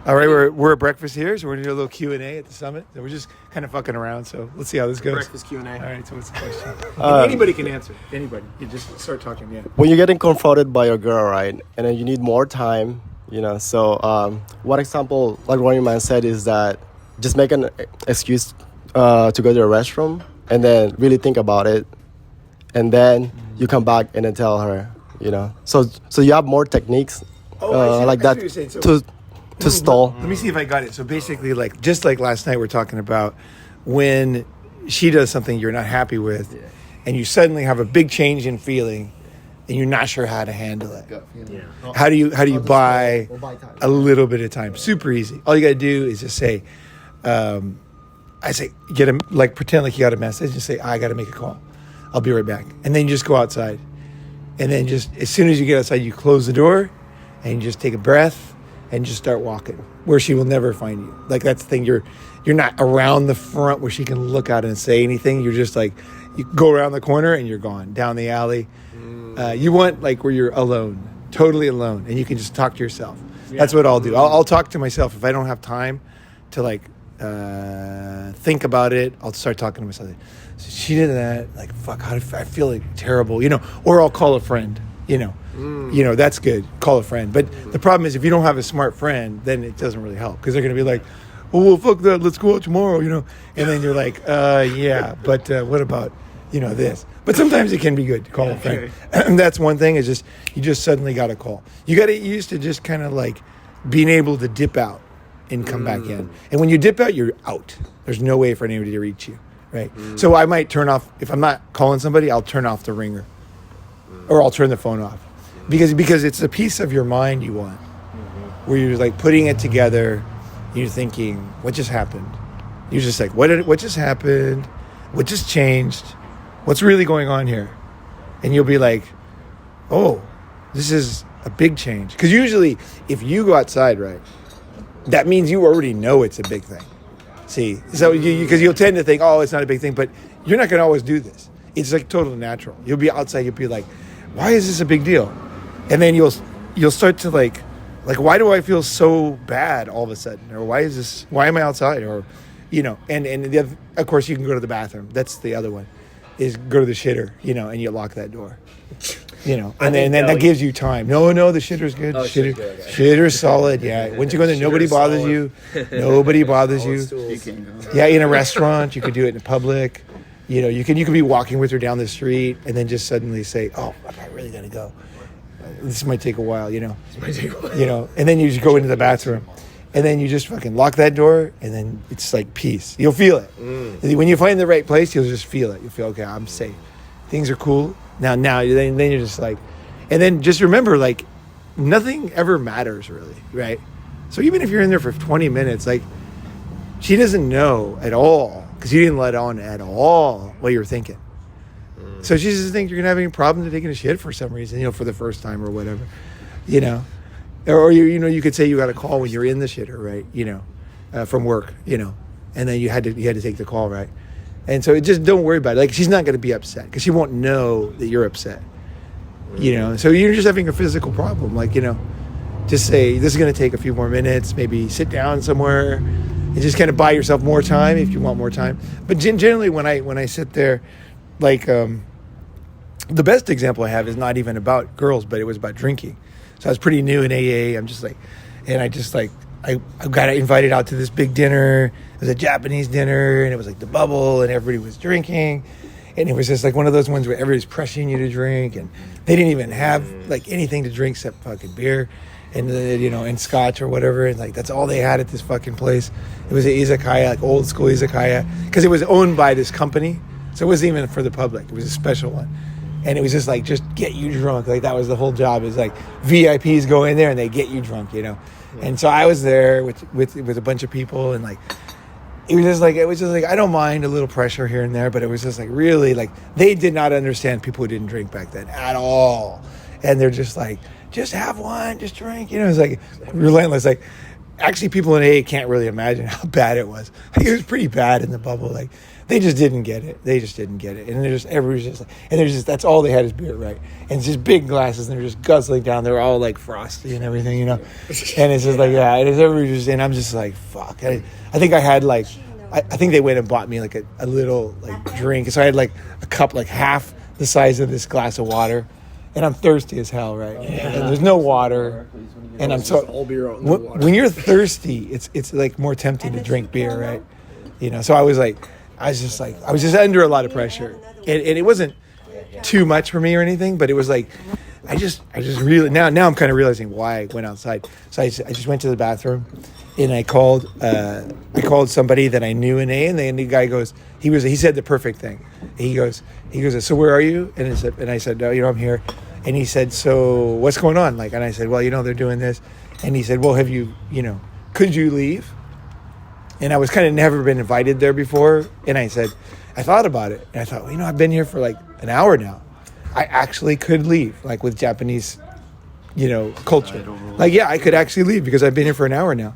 All right, we're at breakfast here, so we're gonna do a little Q&A at the summit. So we're just kind of fucking around. So let's see how this goes. Breakfast Q&A. All right. So what's the question? Anybody can answer. Anybody. You just start talking. Yeah. When you're getting confronted by your girl, right, and then you need more time, So one example, like Ronin Man said, is that just make an excuse to go to the restroom, and then really think about it, and then you come back and then tell her, So you have more techniques like that to stall. Let me see if I got it. So basically, just like last night, we're talking about when she does something you're not happy with, and you suddenly have a big change in feeling, and you're not sure how to handle it. Yeah. How do you buy a little bit of time? Super easy. All you got to do is just say, I say, pretend like you got a message and say, I got to make a call. I'll be right back. And then you just go outside. And then just as soon as you get outside, you close the door and you just take a breath and just start walking where she will never find you. Like that's the thing. You're not around the front where she can look out and say anything. You're just like, you go around the corner and you're gone down the alley. You want where you're alone, totally alone, and you can just talk to yourself. Yeah. That's what I'll do. I'll talk to myself. If I don't have time to think about it, I'll start talking to myself. So she did that. Fuck, I feel terrible, Or I'll call a friend, That's good. Call a friend. But the problem is, if you don't have a smart friend, then it doesn't really help because they're going to be like, "Oh, well, fuck that. Let's go out tomorrow," And then you're like, "Yeah, but what about, this?" But sometimes it can be good to call a friend. And that's one thing. Is just you just suddenly got to call. You got to get used to just kind of being able to dip out and come back in. And when you dip out, you're out. There's no way for anybody to reach you, right? So I might turn off, if I'm not calling somebody, I'll turn off the ringer. Or I'll turn the phone off. Because it's a piece of your mind you want. Where you're putting it together, you're thinking, what just happened? You're just like, what just happened? What just changed? What's really going on here? And you'll be like, oh, this is a big change. Because usually, if you go outside, right, that means you already know it's a big thing. See, so because you'll tend to think, oh, it's not a big thing, but you're not going to always do this. It's totally natural. You'll be outside, you'll be like, why is this a big deal? And then you'll start to why do I feel so bad all of a sudden? Or why am I outside? Or, and of course you can go to the bathroom. That's the other one, is go to the shitter, and you lock that door. And then that gives you time. No, the shitter's good. Oh, Shitter's solid. Yeah. Once you go there, nobody bothers you. Nobody bothers you. Yeah, in a restaurant, you could do it in public. You could be walking with her down the street and then just suddenly say, "Oh, I really gotta go. This might take a while." And then you just go into the bathroom, and then you just fucking lock that door, and then it's like peace. You'll feel it. When you find the right place, you'll just feel it. You'll feel, okay, I'm safe. Things are cool. Now, then you're just and then just remember, nothing ever matters really, right? So even if you're in there for 20 minutes, she doesn't know at all because you didn't let on at all what you're thinking. So she doesn't think you're gonna have any problem taking a shit for some reason, for the first time or whatever, or you could say you got a call when you're in the shitter, right? From work, and then you had to take the call, right? And so just don't worry about it. She's not going to be upset because she won't know that you're upset. So you're just having a physical problem. Just say, this is going to take a few more minutes. Maybe sit down somewhere and just kind of buy yourself more time if you want more time. But generally, when I sit there, the best example I have is not even about girls, but it was about drinking. So I was pretty new in AA. I got invited out to this big dinner. It was a Japanese dinner, and it was the bubble, and everybody was drinking. And it was just one of those ones where everybody's pressuring you to drink, and they didn't even have anything to drink except fucking beer and and scotch or whatever. And that's all they had at this fucking place. It was an izakaya, old school izakaya, because it was owned by this company. So it wasn't even for the public. It was a special one. And it was just just get you drunk. That was the whole job. Is VIPs go in there and they get you drunk, And so I was there with a bunch of people, and it was just I don't mind a little pressure here and there, but it was just really they did not understand people who didn't drink back then at all. And they're just just have one, just drink, it's relentless. Actually people in AA can't really imagine how bad it was. It was pretty bad in the bubble. they just didn't get it. They just didn't get it. And everybody's just like, and there's just, that's all they had is beer, right? And it's just big glasses, and they're just guzzling down. They're all like frosty and everything, and it's just like, yeah, and it's everybody just, and I'm just like, fuck. I think I had like, I think they went and bought me like a little like drink. So I had like a cup, like half the size of this glass of water, and I'm thirsty as hell, right? And there's no water, and I'm so all beer out, no water. when you're thirsty, it's like more tempting to drink beer, right? So I was just under a lot of pressure, and it wasn't too much for me or anything, but it was like I just really now I'm kind of realizing why I went outside. So I just went to the bathroom, and I called somebody that I knew in A, and the guy goes, he said the perfect thing. He goes, so where are you? And I said, no, I'm here. And he said, so what's going on? And I said, well, they're doing this. And he said, well, have you, could you leave? And I was kind of never been invited there before. And I said, I thought about it. And I thought, well, I've been here for like an hour now. I actually could leave, like with Japanese, culture. Like, yeah, I could actually leave because I've been here for an hour now.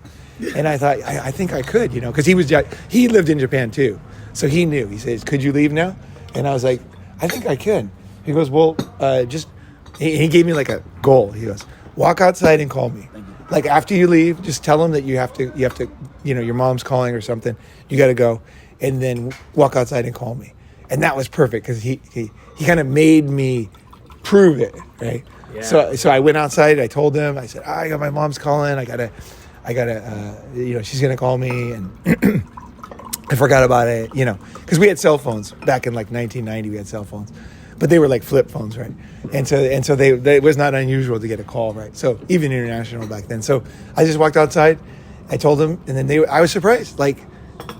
And I thought, I think I could, because he lived in Japan too. So he knew. He says, could you leave now? And I was like, I think I could. He goes, well, he gave me like a goal. He goes, walk outside and call me. Like after you leave, just tell him that you have to, your mom's calling or something. You got to go, and then walk outside and call me. And that was perfect because he kind of made me prove it, right? Yeah. So I went outside. I told him. I said, I got my mom's calling. I gotta, she's gonna call me, and I forgot about it, because we had cell phones back in like 1990. We had cell phones. But they were like flip phones, right? And so it was not unusual to get a call, right? So even international back then. So I just walked outside. I told them, and then I was surprised. Like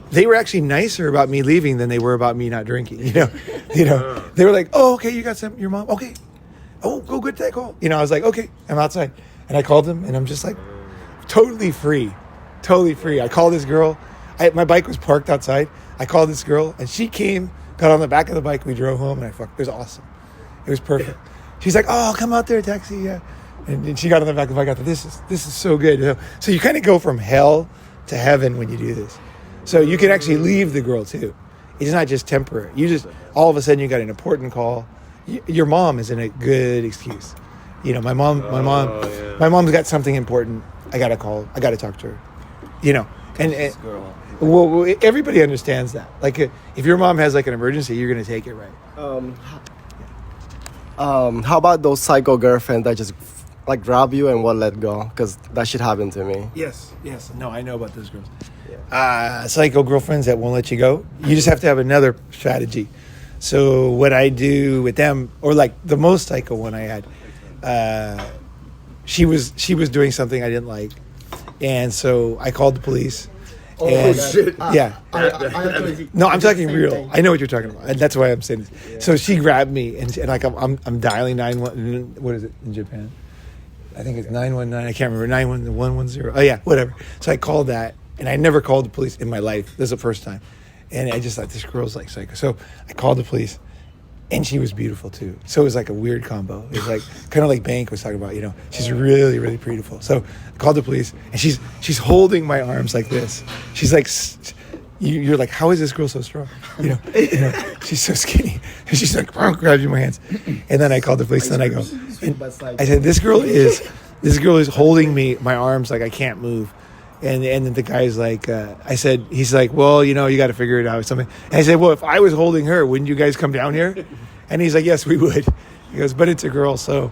they were actually nicer about me leaving than they were about me not drinking. They were like, "Oh, okay, you got your mom. Okay, oh, go get that call." I was like, "Okay, I'm outside," and I called them, and I'm just like, totally free. I called this girl. My bike was parked outside. I called this girl, and she came. Got on the back of the bike, we drove home, and it was awesome. It was perfect. She's like, "Oh, come out there, taxi." Yeah. And she got on the back of the bike. I thought, this is so good. So you kind of go from hell to heaven when you do this. So you can actually leave the girl too. It's not just temporary. You just, all of a sudden you got an important call. Your mom isn't a good excuse. My mom's got something important. I got to call. I got to talk to her. And well, everybody understands that. Like, if your mom has like an emergency, you're gonna take it, right? How about those psycho girlfriends that just like grab you and won't let go? Because that shit happened to me. Yes. No, I know about those girls. Yeah. Psycho girlfriends that won't let you go. You just have to have another strategy. So what I do with them, or like the most psycho one I had, she was doing something I didn't like, and so I called the police. And, shit! Yeah. No, I'm talking real. Thing. I know what you're talking about, and that's why I'm saying this. Yeah. So she grabbed me, and like I'm dialing 911. What is it in Japan? I think it's 919. I can't remember 91110. Oh yeah, whatever. So I called that, and I never called the police in my life. This is the first time, and I just thought this girl's like psycho. So I called the police, and she was beautiful too. So it was like a weird combo. It was like kind of like Bank was talking about. She's really, really beautiful. So I called the police, and she's holding my arms like this. She's like, you're like, how is this girl so strong? She's so skinny. And she's like, grabs you my hands. And then I called the police, and then I go, and I said, this girl is holding my arms like I can't move. And then the guy's like, he's like, well, you got to figure it out or something. And I said, well, if I was holding her, wouldn't you guys come down here? And he's like, yes, we would. He goes, but it's a girl, so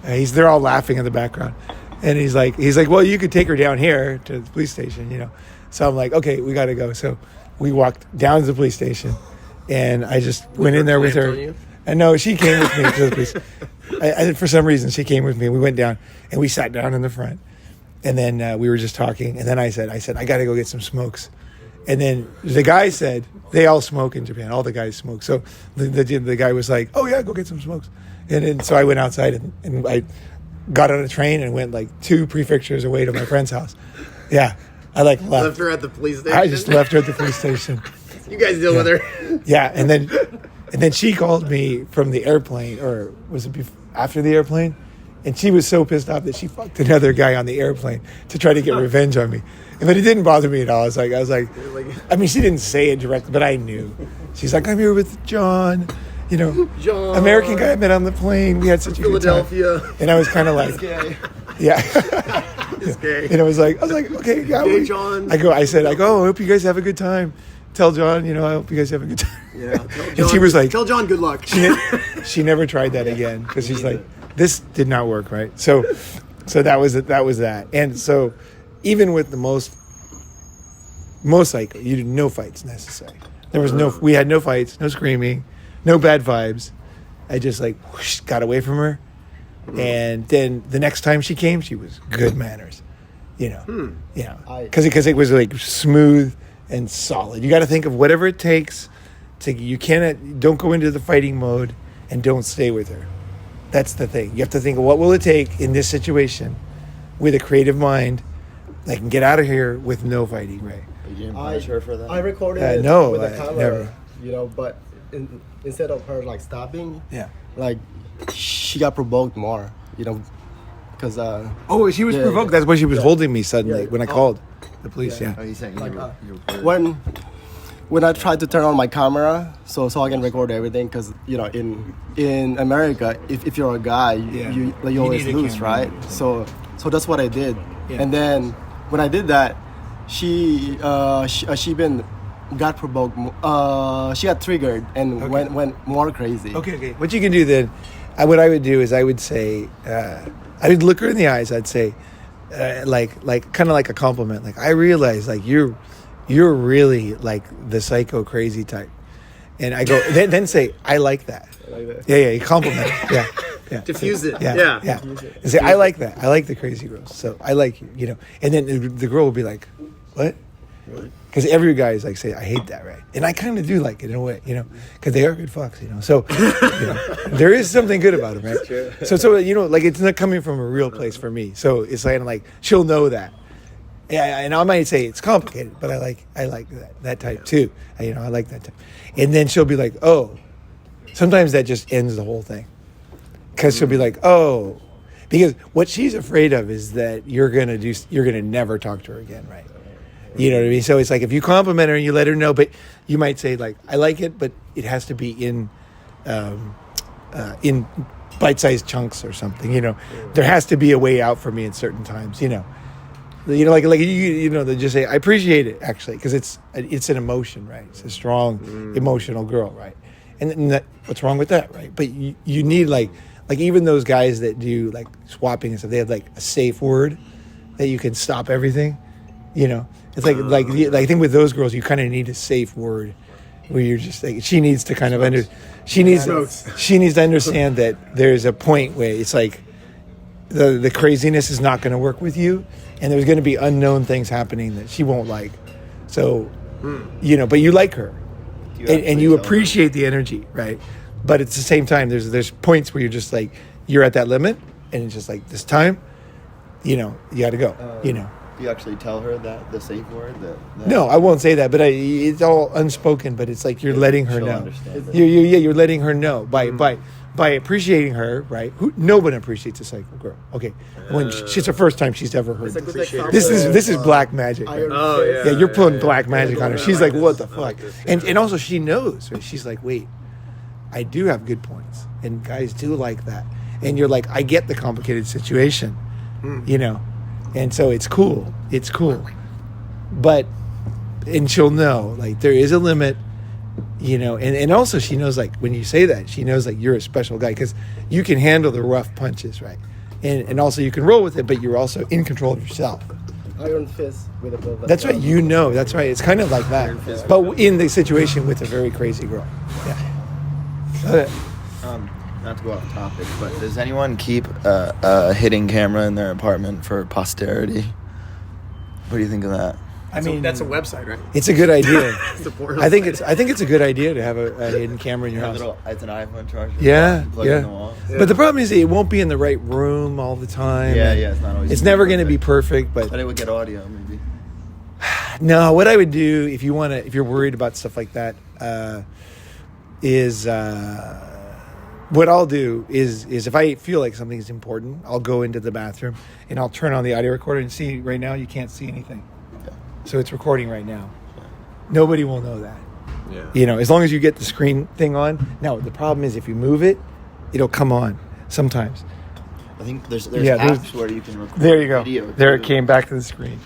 they're all laughing in the background. And he's like, well, you could take her down here to the police station, So I'm like, okay, we got to go. So we walked down to the police station, and I just went in there with her. And no, she came with me to the police. I for some reason, she came with me. We went down, and we sat down in the front. And then we were just talking. And then I said, I got to go get some smokes. And then the guy said, they all smoke in Japan. All the guys smoke. So the guy was like, oh, yeah, go get some smokes. And then so I went outside, and I got on a train and went like 2 prefectures away to my friend's house. Yeah. I left her at the police station? I just left her at the police station. You guys deal with her. Yeah. And then she called me from the airplane, or was it after the airplane? And she was so pissed off that she fucked another guy on the airplane to try to get revenge on me. But it didn't bother me at all. I was like, I mean, she didn't say it directly, but I knew. She's like, I'm here with John, you know, John, American guy I met on the plane. We had such a good time. Philadelphia. And I was kind of like, yeah. He's gay. And I was like, okay, yeah. Hey, John. I hope you guys have a good time. Tell John, you know, I hope you guys have a good time. Yeah. And she was like, tell John good luck. she never tried that again because she's like, this did not work, right? So that was that. And so even with the most psycho, you did no fights necessary. There was we had no fights, no screaming, no bad vibes. I just like whoosh, got away from her. And then the next time she came, she was good manners, you know, because it was like smooth and solid. You got to think of whatever it takes don't go into the fighting mode and don't stay with her. That's the thing. You have to think of what will it take in this situation with a creative mind that can get out of here with no fighting, right? You didn't punish her for that? I recorded it no, with the camera, never. you know, but instead of her like stopping, Yeah. like she got provoked more, you know, because She was provoked. That's why she was holding me suddenly when I called the police. Yeah. Oh, he's saying like you when I tried to turn on my camera so I can record everything, because you know in America if you're a guy you always need a lose, camera. right? So that's what I did. Yeah. And then when I did that, she got provoked. She got triggered and went more crazy. Okay. What you can do then, what I would do is I would say, I would look her in the eyes. I'd say, like kind of like a compliment. Like, I realize like you're really like the psycho crazy type. And I go, then say, I like that. Yeah, you compliment it. Yeah. Diffuse it. Yeah. And say, I like that. I like the crazy girls. So I like you, you know. And then the girl will be like, what? Because every guy is like, say, I hate that, right? And I kind of do like it in a way, you know, because they are good fucks, you know. So, you know, there is something good about them, right? So you know, like, it's not coming from a real place for me. So it's kind of like, she'll know that. Yeah, and I might say it's complicated, but I like that type too. You know, I like that type. And then she'll be like, oh, sometimes that just ends the whole thing. Because she'll be like, oh, because what she's afraid of is that you're gonna never talk to her again, right? You know what I mean? So it's like, if you compliment her and you let her know, but you might say like, I like it, but it has to be in bite-sized chunks or something. You know, there has to be a way out for me at certain times. You know, like you know, they just say, I appreciate it actually, because it's an emotion, right? It's a strong emotional girl, right? And that, what's wrong with that, right? But you need like even those guys that do like swapping and stuff, they have like a safe word that you can stop everything. You know, it's like I think with those girls, you kind of need a safe word where you're just like, she needs to kind of she needs to understand that there's a point where it's like the craziness is not going to work with you, and there's going to be unknown things happening that she won't like. So, you know, but you like her, and you appreciate the energy, right? But at the same time, there's points where you're just like, you're at that limit, and it's just like, this time, you know, you got to go, you know. Do you actually tell her that, the safe word? That No, I won't say that, but it's all unspoken. But it's like you're letting her she'll know. understand that. You're letting her know by appreciating her, right? No one appreciates a psycho girl. Okay, when it's the first time she's ever heard this. This is black magic. Right? Oh yeah. Yeah, you're pulling black magic on her. She's like, what the fuck? And also she knows. Right? She's like, wait, I do have good points, and guys do like that. And you're like, I get the complicated situation, you know. And so it's cool. But, and she'll know, like, there is a limit, you know, and also she knows, like, when you say that, she knows, like, you're a special guy because you can handle the rough punches, right? And also you can roll with it, but you're also in control of yourself. Iron fist with a bullet. That's right, you know, that's right. It's kind of like that. But in the situation with a very crazy girl. Yeah. Not to go off topic, but does anyone keep a hidden camera in their apartment for posterity? What do you think of that? I mean, that's a website, right? it's a good idea. It's a porn I think site. it's a good idea to have a hidden camera in your house. It's an iPhone charger. Yeah, Plug it in the wall. But the problem is it won't be in the right room all the time. Yeah, it's not always. It's never going to be perfect, But it would get audio, maybe. no. What I would do if you're worried about stuff like that, is what I'll do is if I feel like something is important, I'll go into the bathroom and I'll turn on the audio recorder and see right now you can't see anything. So it's recording right now. Nobody will know that. Yeah. You know, as long as you get the screen thing on. Now, the problem is if you move it, it'll come on sometimes. I think there's apps where you can record There you go. video. There too. it came back to the screen.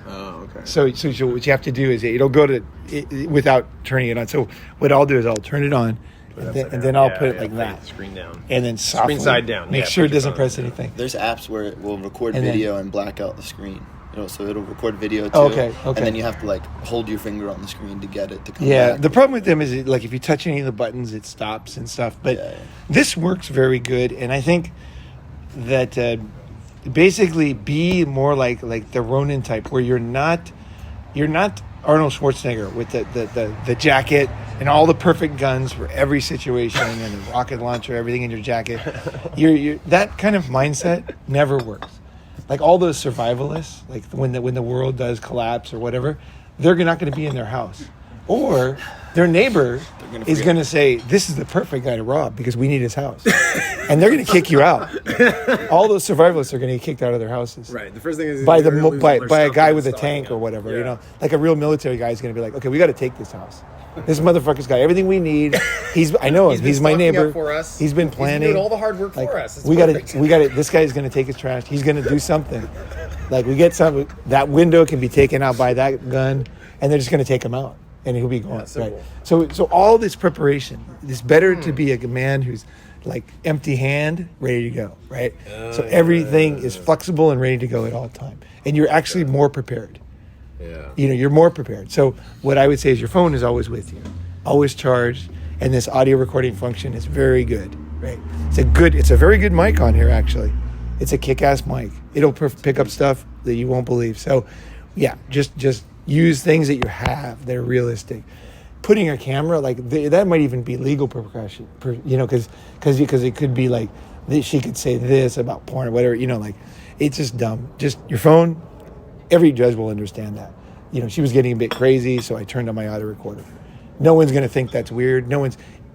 Oh, okay. So what you have to do is it'll go to it, without turning it on. So what I'll do is I'll turn it on, and then I'll put it like that, Screen down. and then softly Screen side down. Make Yeah, sure it put your doesn't phone press down. anything. There's apps where it will record And then- video and black out the screen. So it'll record video too. Okay. And then you have to like hold your finger on the screen to get it to come Yeah, back. the problem with them is like if you touch any of the buttons, it stops and stuff. But Yeah. this works very good, and I think that basically be more like the Ronin type, where you're not Arnold Schwarzenegger with the jacket and all the perfect guns for every situation and a rocket launcher, everything in your jacket. You're that kind of mindset never works. Like all those survivalists, like when the world does collapse or whatever, they're not going to be in their house, or their neighbor is going to say, "This is the perfect guy to rob because we need his house," and they're going to kick you out. All those survivalists are going to get kicked out of their houses. Right. The first thing is By they're gonna lose all by their a stuff guy and with a stuff, tank yeah. or whatever, Yeah. you know, like a real military guy is going to be like, "Okay, we got to take this house. This motherfucker's got everything we need. I know him. He's been He's my stocking neighbor. up for us. He's been He's planning. doing all the hard work Like, for us. It's we got perfect. it. This guy's going to take his trash. He's going to do something. Like we get some. That window can be taken out by that gun, and they're just going to take him out, and he'll be gone. Right. simple. So all this preparation. It's better to be a man who's like empty hand, ready to go. Right. So everything is flexible and ready to go at all time, and you're actually more prepared. Yeah. You know, you're more prepared. So what I would say is your phone is always with you, always charged, and this audio recording function is very good, right? It's a very good mic on here, actually. It's a kick-ass mic. It'll pick up stuff that you won't believe. So yeah, just use things that you have that are realistic. Putting a camera, that might even be legal repercussion, you know, because it could be like, she could say this about porn or whatever, you know, like, it's just dumb. Just your phone, every judge will understand that. You know, she was getting a bit crazy, so I turned on my auto recorder. No one's going to think that's weird.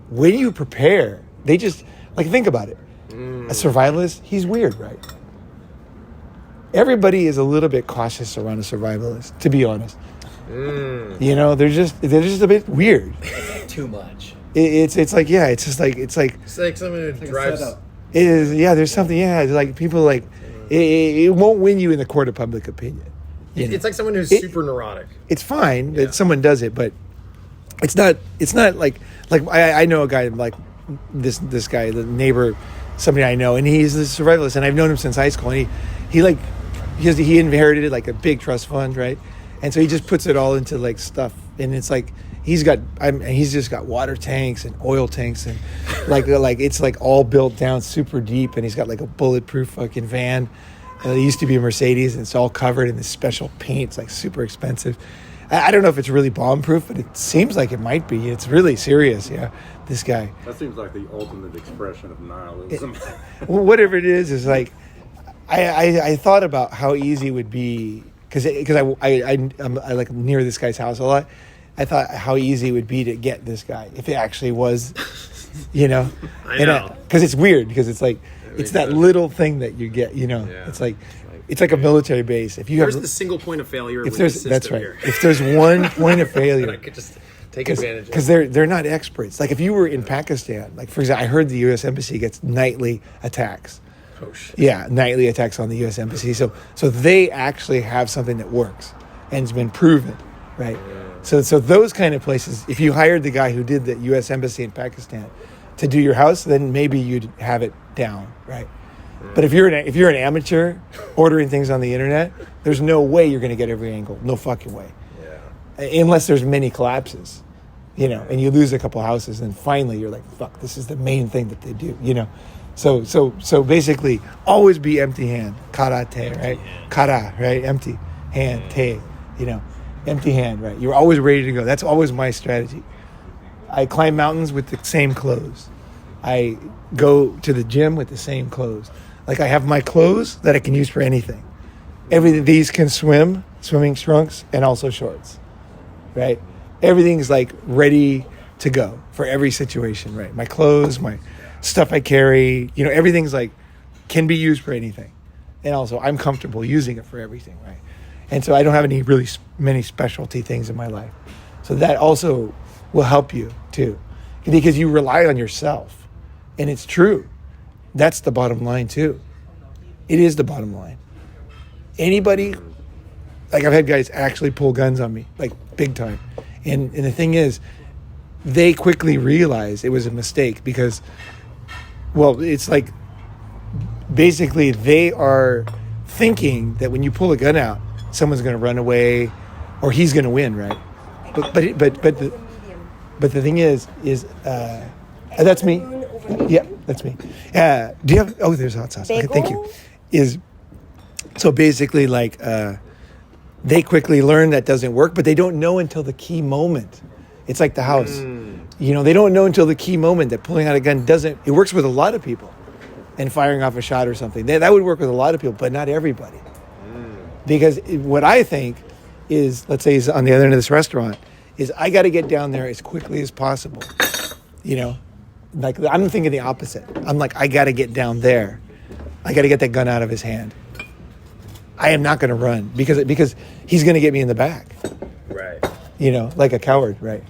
When you prepare, they just, like, think about it. A survivalist, he's weird, right? Everybody is a little bit cautious around a survivalist, to be honest. You know, they're just a bit weird. Too much. It's like, yeah, it's like It's like someone who drives. it is, yeah, there's something, yeah, it's like people like, it won't win you in the court of public opinion. You know? It's like someone who's super neurotic. It's fine Yeah. that someone does it, but it's not like I know a guy like this guy, the neighbor, somebody I know, and he's a survivalist, and I've known him since high school, and he inherited like a big trust fund, right? And so he just puts it all into like stuff, and it's like he's just got water tanks and oil tanks, and like it's like all built down super deep, and he's got like a bulletproof fucking van. It used to be a Mercedes, and it's all covered in this special paint. It's like super expensive. I don't know if it's really bomb-proof, but it seems like it might be. It's really serious, yeah, this guy. That seems like the ultimate expression of nihilism. Well, whatever it is like, I thought about how easy it would be, because I'm like near this guy's house a lot. I thought how easy it would be to get this guy if it actually was, you know. I know. Because it's weird, because it's like, it's that little thing that you get, you know. Yeah. It's like a military base. If you Where's have, the single point of failure if with there's, the system that's right. here? If there's one point of I failure, could just take advantage of it. because they're not experts. Like if you were in Pakistan, like for example, I heard the U.S. Embassy gets nightly attacks. Oh, shit. Yeah, nightly attacks on the U.S. Embassy. So they actually have something that works and it's been proven, right? So those kind of places, if you hired the guy who did the U.S. Embassy in Pakistan to do your house, then maybe you'd have it down, right? But if you're an amateur ordering things on the internet, there's no way you're going to get every angle. No fucking way. Yeah. Unless there's many collapses, you know, and you lose a couple houses, and finally you're like, fuck, this is the main thing that they do, you know. So basically, always be empty hand. Karate, right? Kara, right? Empty hand, te, you know, empty hand, right? You're always ready to go. That's always my strategy. I climb mountains with the same clothes. I go to the gym with the same clothes. Like I have my clothes that I can use for anything. These can swim, swimming trunks, and also shorts, right? Everything's like ready to go for every situation, right? My clothes, stuff I carry, everything's like can be used for anything. And also I'm comfortable using it for everything, right? And so I don't have any really many specialty things in my life. So that also will help you too, because you rely on yourself. And it's true. That's the bottom line too. It is the bottom line. Anybody, like I've had guys actually pull guns on me, like big time. And the thing is, they quickly realize it was a mistake because, well, it's like basically they are thinking that when you pull a gun out, someone's going to run away or he's going to win, right? But the thing is that's me. Yeah, that's me. Do you have? Oh, there's hot sauce. Okay, thank you. So basically, like they quickly learn that doesn't work, but they don't know until the key moment. It's like the house. They don't know until the key moment that pulling out a gun doesn't. It works with a lot of people, and firing off a shot or something. That would work with a lot of people, but not everybody. Because what I think is, let's say, is on the other end of this restaurant, is I got to get down there as quickly as possible. Like I'm thinking the opposite. I'm like, I got to get down there. I got to get that gun out of his hand. I am not going to run because he's going to get me in the back. Right. Like a coward, right?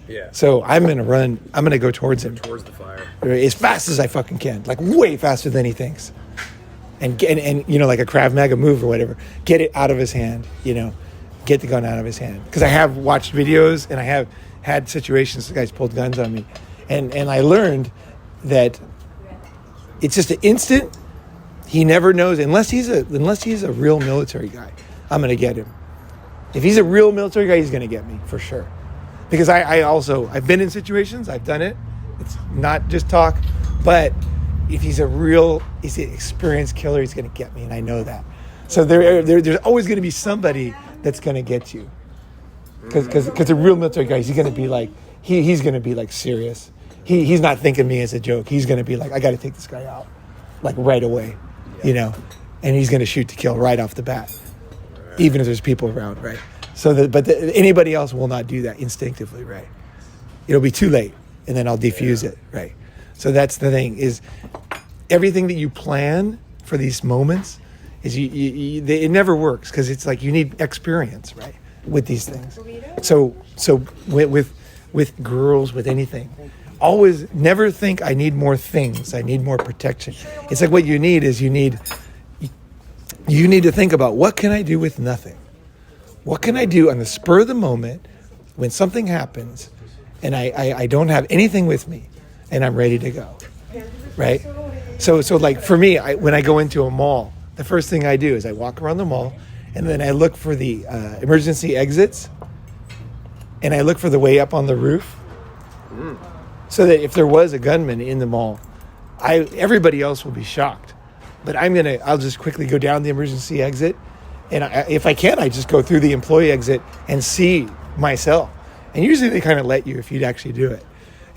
Yeah. So I'm going to run. I'm going to go towards him. Towards the fire. As fast as I fucking can. Like way faster than he thinks. And like a Krav Maga move or whatever. Get it out of his hand, Get the gun out of his hand. Because I have watched videos and I have had situations the guys pulled guns on me. And I learned that it's just an instant. He never knows unless he's a real military guy. I'm gonna get him. If he's a real military guy, he's gonna get me for sure. Because I've been in situations. I've done it. It's not just talk, but if he's an experienced killer, he's gonna get me, and I know that. So there's always gonna be somebody that's gonna get you. Because a real military guy, he's gonna be like he's gonna be like serious. He's not thinking me as a joke. He's gonna be like, I got to take this guy out, like right away. And he's going to shoot to kill right off the bat, even if there's people around, right? So, anybody else will not do that instinctively, right? It'll be too late, and then I'll defuse it, right? So that's the thing is, everything that you plan for these moments is it never works because it's like you need experience, right, with these things. So with girls, with anything. Always never think I need more things. I need more protection. It's like what you need is you need to think about what can I do with nothing? What can I do on the spur of the moment when something happens and I don't have anything with me and I'm ready to go, right? So like for me, when I go into a mall, the first thing I do is I walk around the mall and then I look for the emergency exits and I look for the way up on the roof. So that if there was a gunman in the mall, everybody else will be shocked. But I'll just quickly go down the emergency exit. And if I can, I just go through the employee exit and see myself. And usually they kind of let you if you'd actually do it.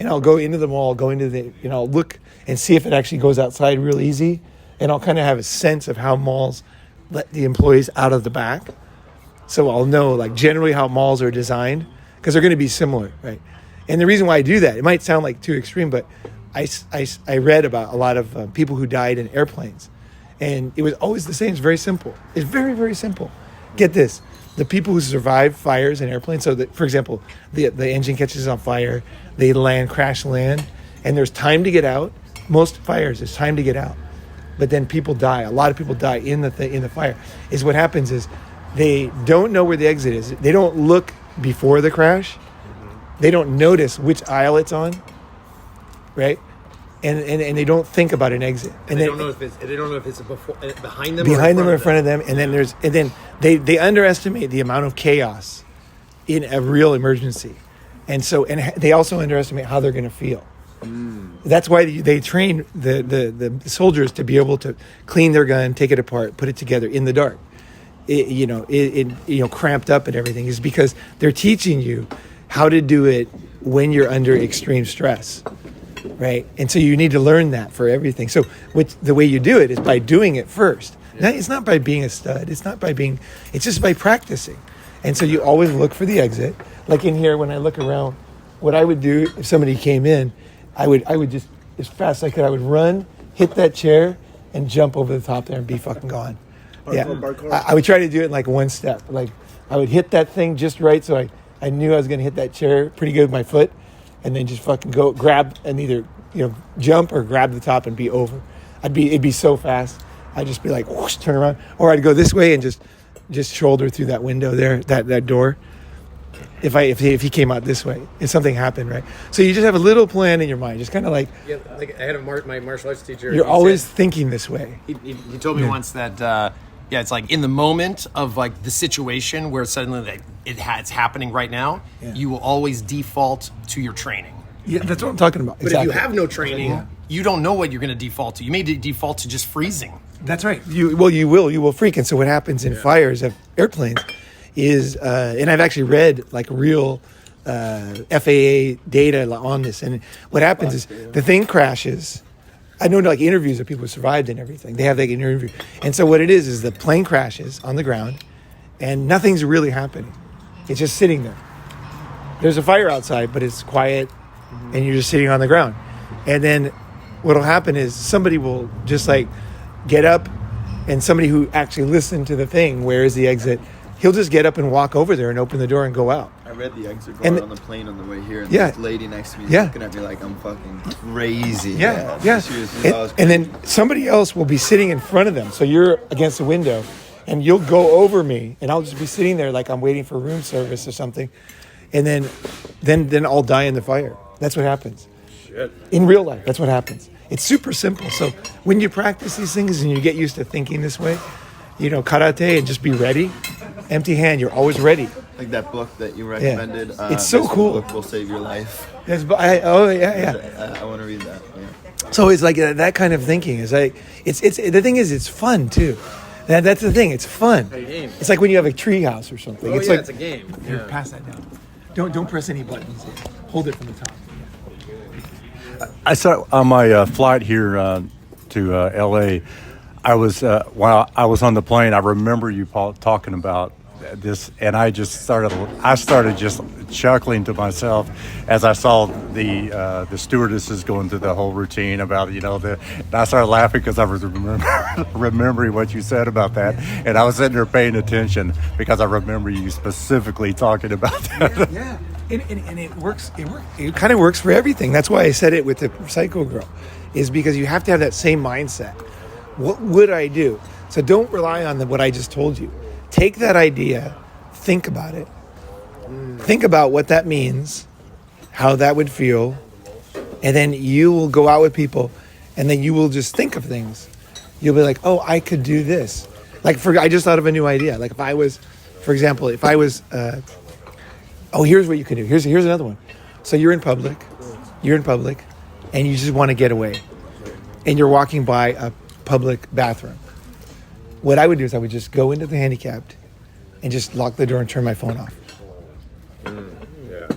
And I'll go into the mall, I'll look and see if it actually goes outside real easy. And I'll kind of have a sense of how malls let the employees out of the back. So I'll know like generally how malls are designed because they're going to be similar, right? And the reason why I do that, it might sound like too extreme, but I read about a lot of people who died in airplanes. And it was always the same. It's very simple. It's very, very simple. Get this. The people who survive fires in airplanes, so that, for example, the engine catches on fire, they crash land, and there's time to get out. Most fires, there's time to get out. But then people die. A lot of people die in the fire. Is what happens is they don't know where the exit is. They don't look before the crash. They don't notice which aisle it's on, right? And they don't think about an exit. And they don't know if it's behind them, or in front of them. And then they underestimate the amount of chaos in a real emergency, and they also underestimate how they're going to feel. That's why they train the soldiers to be able to clean their gun, take it apart, put it together in the dark. Cramped up and everything is because they're teaching you how to do it when you're under extreme stress, right? And so you need to learn that for everything. So the way you do it is by doing it first. Yeah. It's not by being a stud. It's just by practicing. And so you always look for the exit. Like in here, when I look around, what I would do if somebody came in, I would just as fast as I could. I would run, hit that chair, and jump over the top there and be fucking gone. Parkour. I would try to do it in like one step. Like I would hit that thing just right, so I knew I was going to hit that chair pretty good with my foot, and then just fucking go grab and either jump or grab the top and be over. It'd be so fast. I'd just be like whoosh, turn around, or I'd go this way and just shoulder through that window there, that door. If he came out this way, if something happened, right? So you just have a little plan in your mind, just kind of like like I had my martial arts teacher. you're always thinking this way. He told me once that it's like in the moment of like the situation where suddenly like it's happening right now, you will always default to your training. Yeah, that's what I'm talking about. But if you have no training, you don't know what you're going to default to. You may default to just freezing. That's right. You will freak. And so what happens in fires of airplanes is, and I've actually read like real FAA data on this. And what happens is the thing crashes. I know like interviews of people who survived and everything. They have like an interview. And so what it is the plane crashes on the ground and nothing's really happening. It's just sitting there. There's a fire outside, but it's quiet and you're just sitting on the ground. And then what'll happen is somebody will just like get up, and somebody who actually listened to the thing, where is the exit, he'll just get up and walk over there and open the door and go out. I read the exit door on the plane on the way here, and this lady next to me is looking at me like I'm fucking crazy. Yeah. And then somebody else will be sitting in front of them, so you're against the window, and you'll go over me, and I'll just be sitting there like I'm waiting for room service or something, and then I'll die in the fire. That's what happens. Shit. In real life, that's what happens. It's super simple. So when you practice these things and you get used to thinking this way, karate, and just be ready. Empty hand, you're always ready. Like that book that you recommended. It's so cool. Book will save your life. I want to read that. Yeah. So it's like that kind of thinking is like it's the thing is it's fun too. That's the thing. It's fun. It's like when you have a tree house or something. It's a game. Here, pass that down. Don't press any buttons. Hold it from the top. I saw on my flight here to L.A., I was while I was on the plane, I remember you, Paul, talking about this, and I started just chuckling to myself as I saw the stewardesses going through the whole routine about and I started laughing because I was remembering what you said about that, and I was sitting there paying attention because I remember you specifically talking about that. Yeah. And it works. It kind of works for everything. That's why I said it with the Psycho Girl, is because you have to have that same mindset. What would I do? So don't rely on what I just told you. Take that idea, think about it, think about what that means, how that would feel, and then you will go out with people, and then you will just think of things. You'll be like, oh, I could do this. I just thought of a new idea. Like if I was, for example, here's what you can do. Here's another one. So you're in public, and you just want to get away, and you're walking by a public bathroom. What I would do is I would just go into the handicapped and just lock the door and turn my phone off.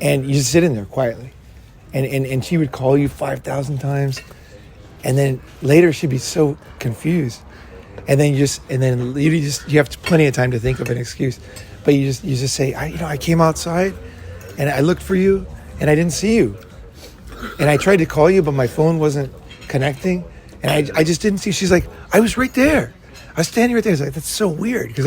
And you just sit in there quietly. And she would call you 5,000 times, and then later she'd be so confused. And then you have plenty of time to think of an excuse. But you just say, I came outside and I looked for you and I didn't see you. And I tried to call you, but my phone wasn't connecting. And I just didn't see you. She's like, I was right there. I was standing right there. I was like, that's so weird. Because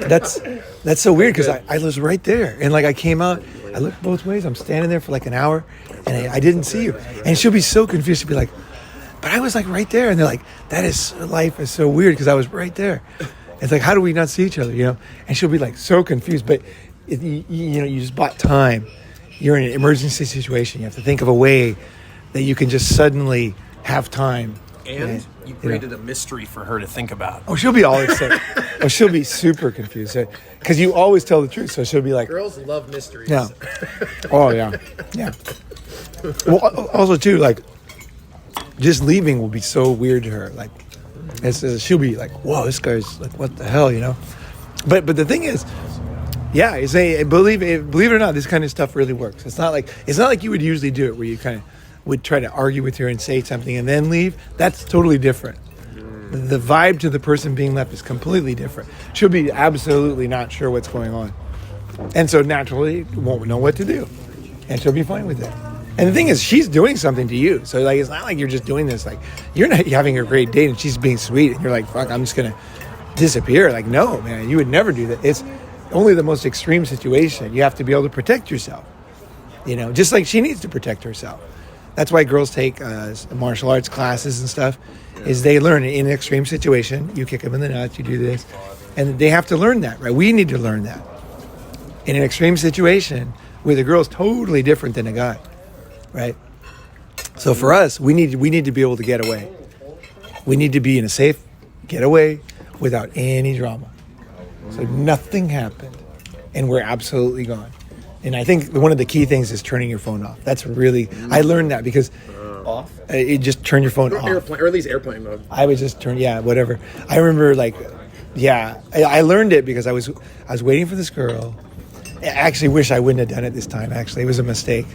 that's so weird because I was right there. And like I came out, I looked both ways. I'm standing there for like an hour and I didn't see you. And she'll be so confused. She'll be like, but I was like right there. And they're like, life is so weird because I was right there. It's like, how do we not see each other, And she'll be like so confused. But, you just bought time. You're in an emergency situation. You have to think of a way that you can just suddenly have time. And you created a mystery for her to think about. Oh, she'll be all excited. She'll be super confused. Because you always tell the truth. So she'll be like... Girls love mysteries. Yeah. Oh, yeah. Yeah. Well, also, too, like, just leaving will be so weird to her. Like, she'll be like, whoa, this guy's like, what the hell, But the thing is, believe it or not, this kind of stuff really works. It's not like you would usually do it where you kind of would try to argue with her and say something and then leave. That's totally different. The vibe to the person being left is completely different. She'll be absolutely not sure what's going on. And so naturally won't know what to do. And she'll be fine with it. And the thing is, she's doing something to you. So like, it's not like you're just doing this. Like, you're not having a great date and she's being sweet and you're like, fuck, I'm just gonna disappear. Like, no, man, you would never do that. It's only the most extreme situation. You have to be able to protect yourself. You know, just like she needs to protect herself. That's why girls take martial arts classes and stuff. Is they learn in an extreme situation. You kick them in the nuts. You do this, and they have to learn that, right? We need to learn that in an extreme situation where the girl's totally different than a guy, right? So for us, we need to be able to get away. We need to be in a safe getaway without any drama. So nothing happened, and we're absolutely gone. And I think one of the key things is turning your phone off. That's really, I learned that because Off? it just turn your phone off. Airplane, or at least airplane mode. I would just turn, whatever. I remember I learned it because I was waiting for this girl. I actually wish I wouldn't have done it this time. Actually, it was a mistake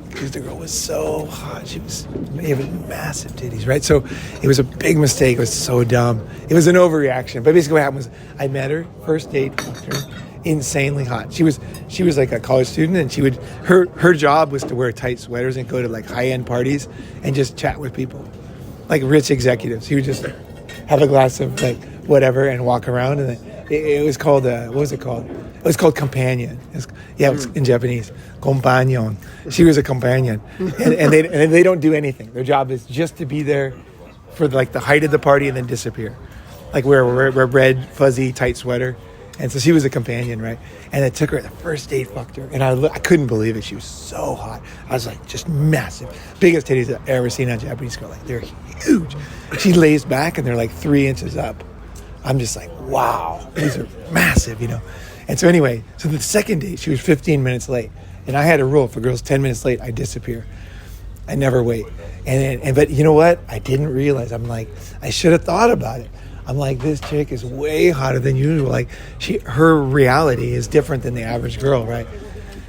because the girl was so hot. She was massive titties, right? So it was a big mistake. It was so dumb. It was an overreaction. But basically what happened was I met her, first date, fucked her, insanely hot. She was like a college student, and she would her job was to wear tight sweaters and go to like high-end parties and just chat with people, like rich executives. He would just have a glass of like whatever and walk around, and it was called what was it called? It was called companion. It was in Japanese, companion. She was a companion, and they don't do anything. Their job is just to be there for like the height of the party and then disappear, like wear a red fuzzy tight sweater. And so she was a companion, right? And I took her, the first date, fucked her. And I couldn't believe it. She was so hot. I was like, just massive. Biggest titties I've ever seen on a Japanese girl. Like, they're huge. She lays back and they're like 3 inches up. I'm just like, wow, these are massive, you know? And so anyway, so the second date, she was 15 minutes late. And I had a rule, for girls 10 minutes late, I disappear. I never wait. But you know what? I didn't realize. I'm like, I should have thought about it. I'm like, this chick is way hotter than usual. Like, her reality is different than the average girl, right?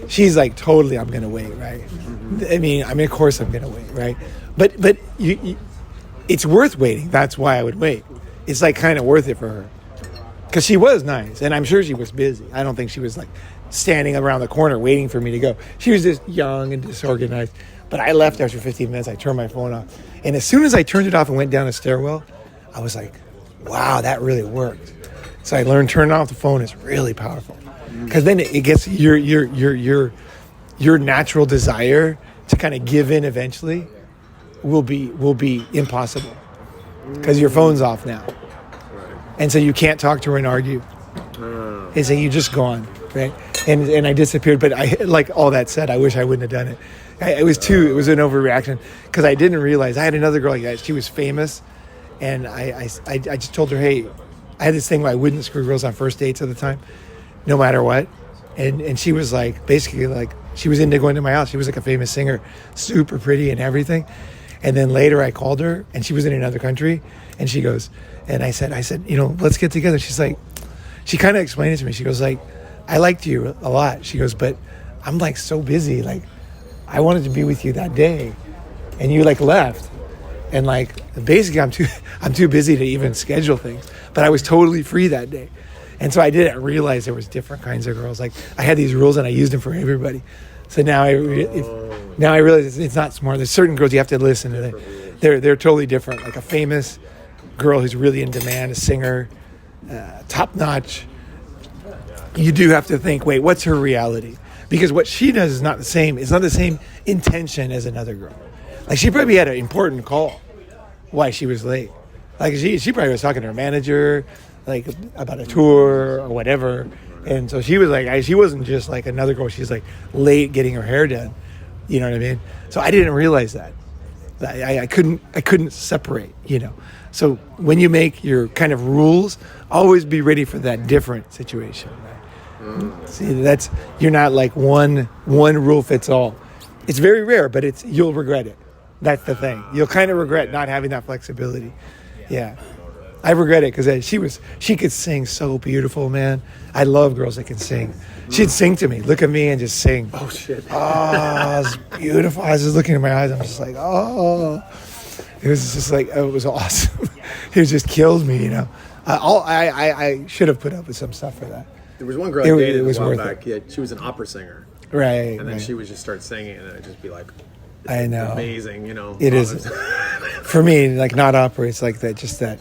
She's like, totally, I'm gonna wait, right? I mean, of course I'm gonna wait, right? But it's worth waiting. That's why I would wait. It's like kind of worth it for her, because she was nice, and I'm sure she was busy. I don't think she was like standing around the corner waiting for me to go. She was just young and disorganized. But I left after 15 minutes. I turned my phone off, and as soon as I turned it off and went down the stairwell, I was like, wow, that really worked. So I learned turning off the phone is really powerful, because then it gets your natural desire to kind of give in eventually will be impossible, because your phone's off now, and so you can't talk to her and argue. And so you just gone, right? And I disappeared. But I, like all that said, I wish I wouldn't have done it. It was an overreaction, because I didn't realize I had another girl like that. She was famous. And I just told her, hey, I had this thing where I wouldn't screw girls on first dates at the time, no matter what. And she was like, basically like, she was into going to my house. She was like a famous singer, super pretty and everything. And then later I called her, and she was in another country. And she goes, and I said, you know, let's get together. She's like, she kind of explained it to me. She goes like, I liked you a lot. She goes, but I'm like so busy. Like, I wanted to be with you that day, and you like left. And like, basically I'm too busy to even schedule things, but I was totally free that day. And so I didn't realize there was different kinds of girls. Like, I had these rules and I used them for everybody. So now I realize it's not smart. There's certain girls you have to listen to. They're totally different. Like a famous girl who's really in demand, a singer, top notch. You do have to think, wait, what's her reality? Because what she does is not the same. It's not the same intention as another girl. Like, she probably had an important call why she was late. Like, she probably was talking to her manager, like, about a tour or whatever. And so she was like, she wasn't just like another girl. She's like late getting her hair done. You know what I mean? So I didn't realize that. I couldn't separate, you know. So when you make your kind of rules, always be ready for that different situation. Right? See, you're not like one rule fits all. It's very rare, but you'll regret it. That's the thing. You'll kind of regret not having that flexibility. Yeah. I regret it, because she could sing so beautiful, man. I love girls that can sing. She'd sing to me, look at me and just sing. Oh, shit. Oh, it's beautiful. I was just looking in my eyes. I'm just like, oh. It was just like, it was awesome. It just killed me, you know. I should have put up with some stuff for that. There was one girl I dated it was a while worth back. Yeah, she was an opera singer. Right. And then right. she would just start singing, and I'd just be like, I know. amazing, you know. It is. For me, like not opera, it's like that, just that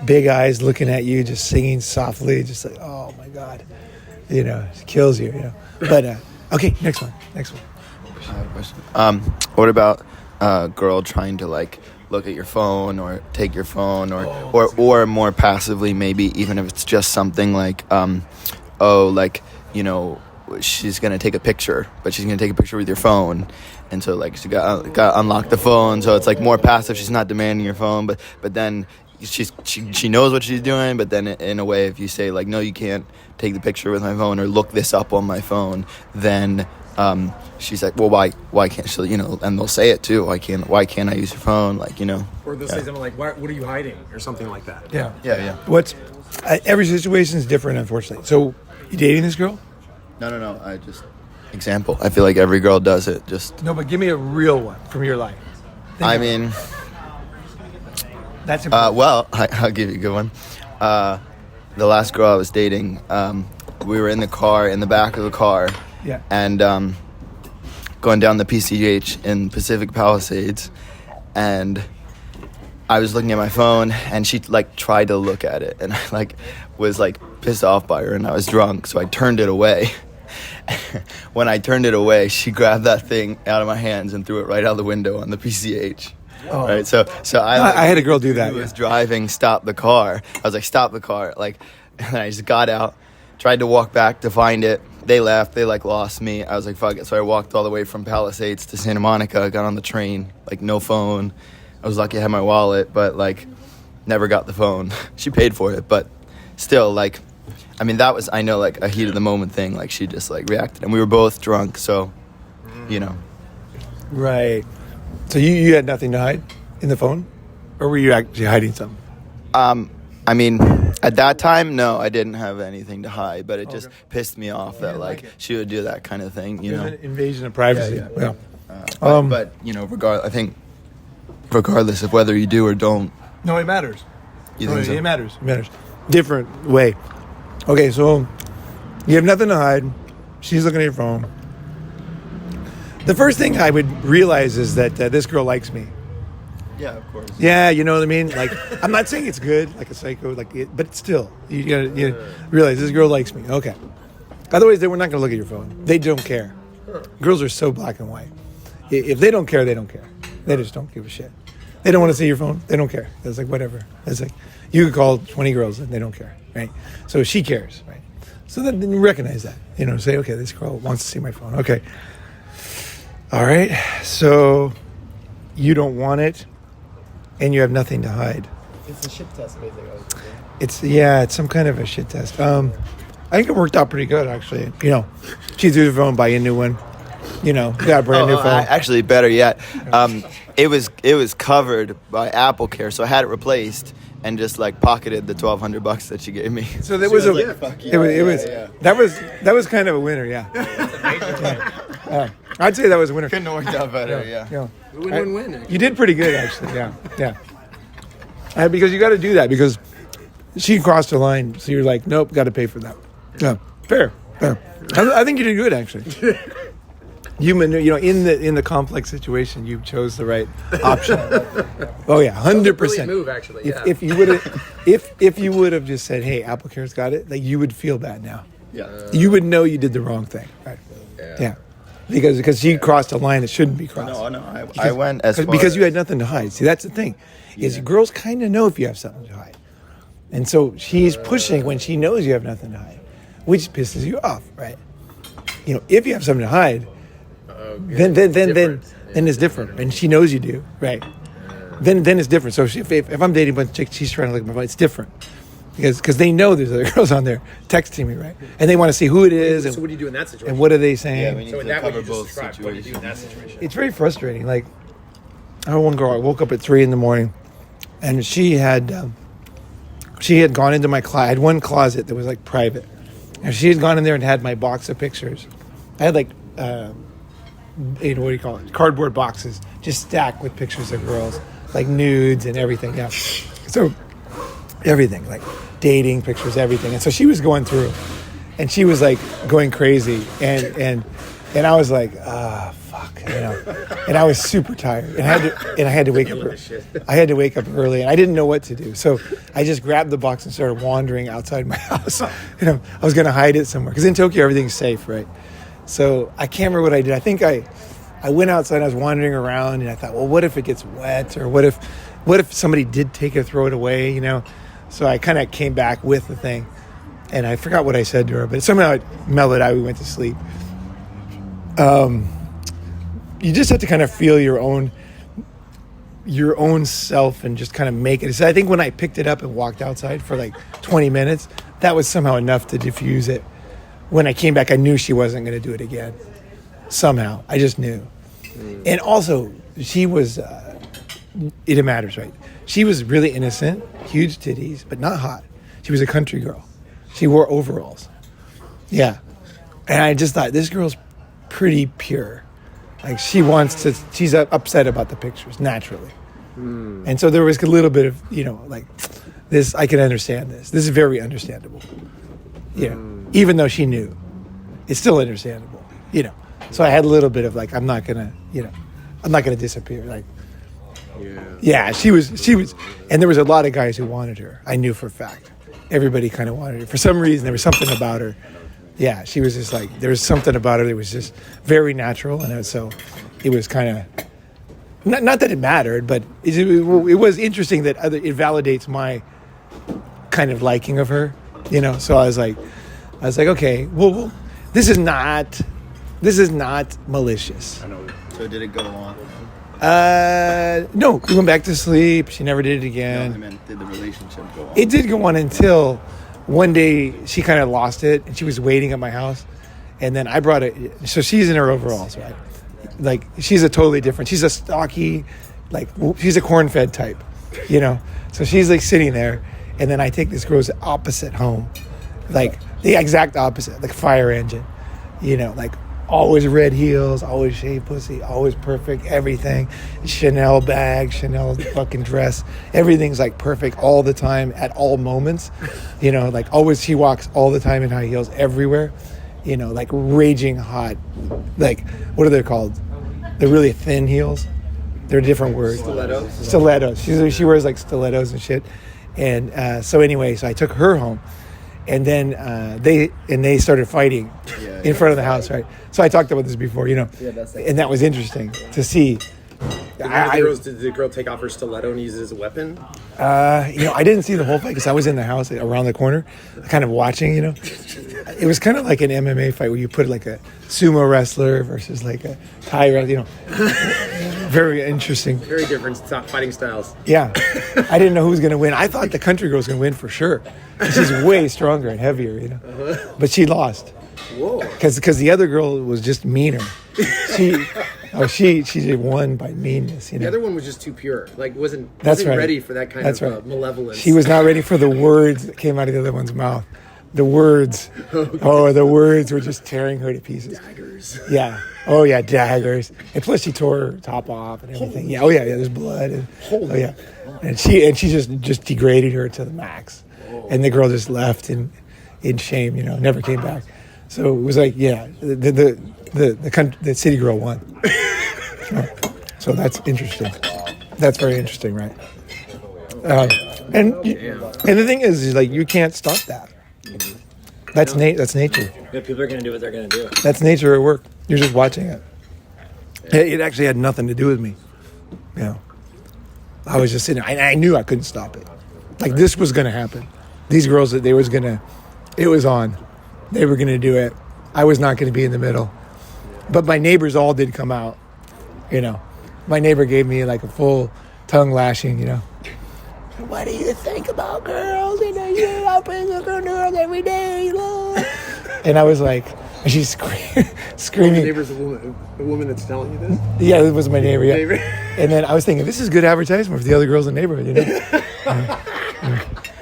big eyes looking at you, just singing softly, just like, oh my God. You know, it kills you, you know. But, okay, next one. I have a question. What about a girl trying to like look at your phone or take your phone or more passively, maybe even if it's just something like, like, you know, she's going to take a picture, but she's going to take a picture with your phone. And so like she got unlock the phone. So it's like more passive. She's not demanding your phone, but then she knows what she's doing. But then in a way, if you say like, no, you can't take the picture with my phone or look this up on my phone, then she's like, well, why can't she, you know, and they'll say it too. Why can't I use your phone? Like, you know, Or they'll say something like, what are you hiding? Or something like that. Yeah. yeah. Every situation is different, unfortunately. So, you dating this girl? No. I just example. I feel like every girl does it. Just No, but give me a real one from your life. I mean, That's important. well, I'll give you a good one. The last girl I was dating, we were in the back of the car, Yeah. and going down the PCH in Pacific Palisades, and I was looking at my phone, and she like tried to look at it, and I like was like pissed off by her, and I was drunk, so I turned it away. When I turned it away, she grabbed that thing out of my hands and threw it right out the window on the PCH. Oh. Right, so I had a girl do that. Who was driving, stopped the car. I was like, stop the car. Like, and I just got out, tried to walk back to find it. They left. They like lost me. I was like, fuck it. So I walked all the way from Palisades to Santa Monica. Got on the train, like no phone. I was lucky I had my wallet, but like never got the phone. She paid for it, but still, like, I mean, that was, I know, like a heat of the moment thing. Like she just like reacted, and we were both drunk, so you know. Right. So you had nothing to hide in the phone? Or were you actually hiding something? I mean, at that time, no, I didn't have anything to hide, but it just pissed me off that like she would do that kind of thing, you know. An invasion of privacy. Yeah. Yeah. But you know, I think regardless of whether you do or don't, No, it matters. you think so? It matters. It matters. Different way. Okay, so you have nothing to hide. She's looking at your phone. The first thing I would realize is that this girl likes me. Yeah, of course. Yeah, you know what I mean? Like, I'm not saying it's good, like a psycho, but still, you gotta realize this girl likes me. Okay. Otherwise, we're not gonna look at your phone. They don't care. Girls are so black and white. If they don't care, they don't care. They just don't give a shit. They don't want to see your phone. They don't care. It's like whatever. It's like you could call 20 girls and they don't care, right? So she cares, right? So then you recognize that. You know, say, okay, this girl wants to see my phone. Okay. All right. So you don't want it. And you have nothing to hide. It's a shit test, basically. It's some kind of a shit test. I think it worked out pretty good, actually. You know, she threw the phone, buy a new one. You know, got a brand new phone. Actually, better yet, it was covered by Apple Care, so I had it replaced and just like pocketed the $1,200 that she gave me. So that was a that was kind of a winner, yeah. I'd say that was a winner. Couldn't have worked out better, yeah. Win-win-win. You did pretty good, actually. Yeah. Because you got to do that because she crossed the line. So you're like, nope, got to pay for that. Yeah, fair. I think you did good, actually. You know, in the complex situation, you chose the right option. Oh yeah, 100%. Brilliant move, actually. Yeah. If you would have just said, "Hey, Apple Care's got it," like you would feel bad now. Yeah. You would know you did the wrong thing, right? Yeah. Because she crossed a line that shouldn't be crossed. No. I went as far because you as- had nothing to hide. See, that's the thing. Is girls kind of know if you have something to hide, and so she's pushing when she knows you have nothing to hide, which pisses you off, right? You know, if you have something to hide, then it's different, and she knows you do, right? Then it's different. So if I'm dating a bunch of chicks, she's trying to look at my phone, it's different. Because they know there's other girls on there texting me, right? And they want to see who it is. So what do you do in that situation? And what are they saying? Yeah, we need So in to that way, cover you just both described what do you do in that situations. situation. It's very frustrating. Like, I had one girl, I woke up at 3 a.m, and she had gone into my closet. I had one closet that was like private. And she had gone in there and had my box of pictures. I had like, what do you call it? Cardboard boxes, just stacked with pictures of girls, like nudes and everything. Yeah. So everything, like dating pictures, everything. And so she was going through, and she was like going crazy, and And I was like, fuck, And I was super tired, and I had to wake up. I had to wake up early, and I didn't know what to do. So I just grabbed the box and started wandering outside my house. I was going to hide it somewhere because in Tokyo everything's safe, right? So I can't remember what I did. I think I went outside. I was wandering around, and I thought, well, what if it gets wet, or what if somebody did take it, throw it away, So I kind of came back with the thing, and I forgot what I said to her, but somehow it mellowed out. We went to sleep. You just have to kind of feel your own self and just kind of make it. So I think when I picked it up and walked outside for like 20 minutes, that was somehow enough to diffuse it. When I came back, I knew she wasn't going to do it again. Somehow, I just knew. And also, she was, it matters, right? She was really innocent, huge titties, but not hot. She was a country girl. She wore overalls. Yeah. And I just thought, this girl's pretty pure. Like, she's upset about the pictures, naturally. And so there was a little bit of, like, this, I can understand this. This is very understandable. Even though she knew. It's still understandable, So I had a little bit of, like, I'm not going to disappear. Like, yeah, she was, and there was a lot of guys who wanted her. I knew for a fact. Everybody kind of wanted her. For some reason, there was something about her. Yeah, she was just like, there was something about her that was just very natural. And so it was kind of, not that it mattered, but it was interesting that it validates my kind of liking of her, So I was like, okay, well, this is not malicious. I know. So did it go on? No, we went back to sleep. She never did it again. No, I meant, did the relationship go on? It did go on until one day she kind of lost it, and she was waiting at my house. And then I brought it. So she's in her overalls, right? Like, she's a totally different. She's a stocky, like, she's a corn-fed type, So she's like sitting there, and then I take this girl's opposite home, like the exact opposite, like fire engine, like always red heels, always shaved pussy, always perfect, everything. Chanel bag, Chanel fucking dress. Everything's like perfect all the time at all moments. Like always she walks all the time in high heels everywhere. Like raging hot. Like, what are they called? They're really thin heels. They're different words. Stilettos. She wears like stilettos and shit. And so I took her home. And then they started fighting in front of the house, right? So I talked about this before, and that was interesting to see. Did the girl take off her stiletto and use it as a weapon? I didn't see the whole fight because I was in the house around the corner, kind of watching. It was kind of like an MMA fight where you put like a sumo wrestler versus like a Thai wrestler. Very interesting. Very different fighting styles. Yeah, I didn't know who was going to win. I thought the country girl was going to win for sure. She's way stronger and heavier, But she lost. Whoa. Because the other girl was just meaner. She won by meanness. The other one was just too pure. Like wasn't right. ready for that kind of malevolence. She was not ready for the words that came out of the other one's mouth. The words. The words were just tearing her to pieces. Daggers. Yeah. Oh yeah, daggers. And plus she tore her top off and everything. Yeah. Oh yeah. There's blood. And, And she just degraded her to the max. And the girl just left in shame. Never came back. So it was like, the city girl won. So that's interesting. That's very interesting, right? And the thing is like you can't stop that. That's nature. Yeah, people are going to do what they're going to do. That's nature at work. You're just watching it. It actually had nothing to do with me. I was just sitting there. I knew I couldn't stop it. Like this was going to happen. These girls, it was on. They were going to do it. I was not going to be in the middle. But my neighbors all did come out. My neighbor gave me like a full tongue lashing, What do you think about girls? You're opening a girl every day. And I was like, and she's screaming. Your neighbor's a woman that's telling you this? Yeah, it was my neighbor, yeah. And then I was thinking, this is good advertisement for the other girls in the neighborhood,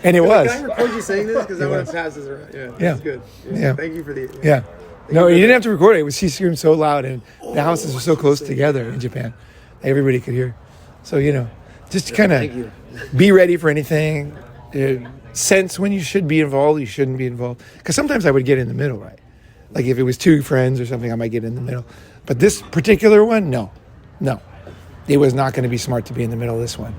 And it was. Can I record you saying this? Because I want to pass this around. Yeah, that's good. Yeah. Thank you for the... Yeah. No, you didn't have to record it. She screamed so loud, and the houses were so close together in Japan. Everybody could hear. So, just kind of be ready for anything. Sense when you should be involved, you shouldn't be involved. Because sometimes I would get in the middle, right? Like if it was two friends or something, I might get in the middle. But this particular one, no. It was not going to be smart to be in the middle of this one.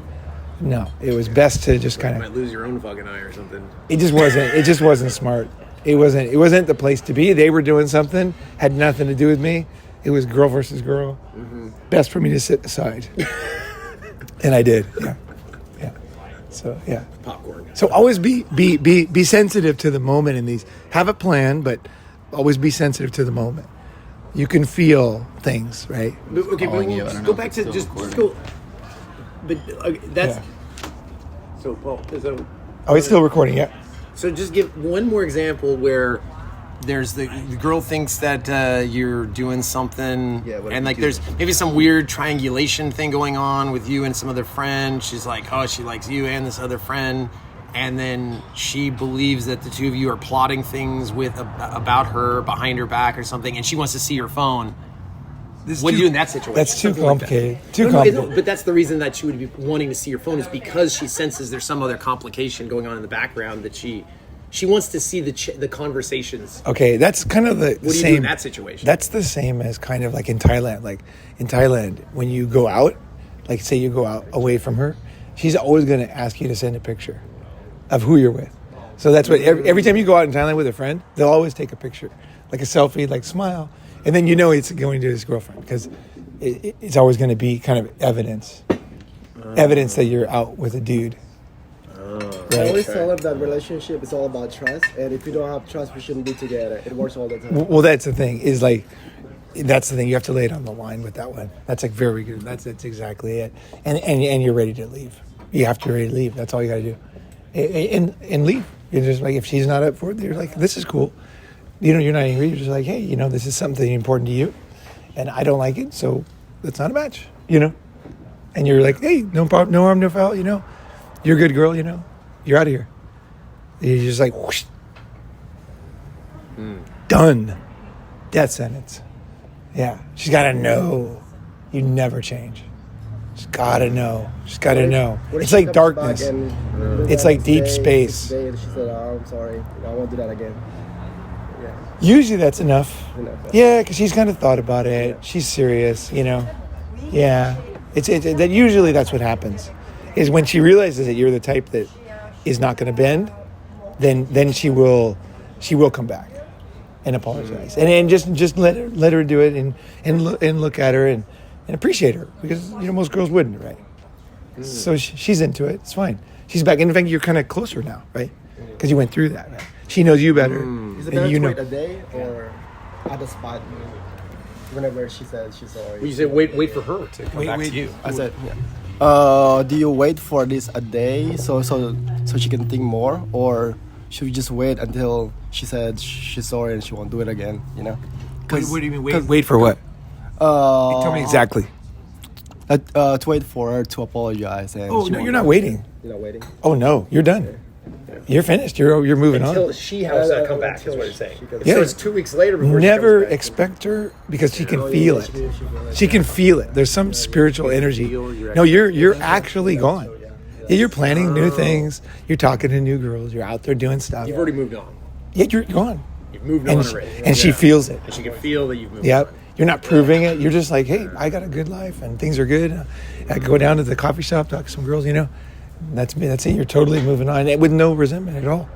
No, it was best to just kind You of. might lose your own fucking eye or something. It just wasn't. It just wasn't smart. It wasn't the place to be. They were doing something, had nothing to do with me. It was girl versus girl. Mm-hmm. Best for me to sit aside, and I did. Yeah. So yeah. Popcorn. So always be sensitive to the moment in these. Have a plan, but always be sensitive to the moment. You can feel things, right? But, okay, but Calling you, we'll I don't go know back if to it's just still go. But that's Yeah. so. Paul, so Oh, it's still recording. Yeah. So just give one more example where there's the girl thinks that you're doing something, and like there's maybe some weird triangulation thing going on with you and some other friend. She's like, oh, she likes you and this other friend, and then she believes that the two of you are plotting things about her behind her back or something, and she wants to see your phone. What do you do in that situation? That's too Something like that. complicated. Too No, complicated. but that's the reason that she would be wanting to see your phone is because she senses there's some other complication going on in the background that she wants to see the conversations. Okay, that's kind of the What do you same. do in that situation? That's the same as kind of like in Thailand. Like in Thailand, when you go out, like say you go out away from her, she's always going to ask you to send a picture of who you're with. So that's what every time you go out in Thailand with a friend, they'll always take a picture, like a selfie, like smile, and then you know it's going to his girlfriend because it's always going to be kind of evidence that you're out with a dude. I always tell them that relationship is all about trust, and if you don't have trust, we shouldn't be together. It works all the time. Well, that's the thing. That's the thing. You have to lay it on the line with that one. That's like very good. That's exactly it. And you're ready to leave. You have to be ready to leave. That's all you got to do. And leave. You're just like, if she's not up for it, you're like, this is cool. You're not angry. You're just like, hey, this is something important to you, and I don't like it, so it's not a match. And you're like, hey, no problem, no harm, no foul. You're a good girl. You're out of here. You're just like, whoosh. Done. Death sentence. Yeah. She's got to know you never change. She's got to know. She's got to know. What if It's she like comes darkness. back and It's like deep space. And she said, oh, I'm sorry. I won't do that again. Yeah. Usually that's enough. Enough. Yeah, because she's kind of thought about it. She's serious, Yeah. That usually that's what happens. Is when she realizes that you're the type that is not going to bend, then she will come back and apologize and just let her do it and look at her and appreciate her because most girls wouldn't, right? So she's into it. It's fine. She's back. In fact, you're kind of closer now, right? Because you went through that. Right? She knows you better. Is it and better to wait a day or at the spot whenever she says she's sorry? You say wait for her to come back to you. I said, do you wait for this a day so she can think more, or should we just wait until she said she's sorry and she won't do it again? What do you mean? Wait for what? Tell me exactly. To wait for her to apologize. And Oh she no, won't you're do not it. waiting. You're not waiting. Oh no, you're done. You're finished. You're moving Until on. she has that come back, is what you're saying. Yeah. So it's 2 weeks later before Never she comes back. expect her because she can Oh, feel yeah, it. she feels She can feel it. There's some spiritual energy. No, you're actually gone. Yeah, you're planning new things. You're talking to new girls. You're out there doing stuff. You've already moved on. Yeah, you're gone. You've moved And on she, already. and she feels it. And she can feel that you've moved Yep. on. You're not proving it. You're just like, hey, I got a good life and things are good. I go down to the coffee shop, talk to some girls, That's me. That's it. You're totally moving on with no resentment at all.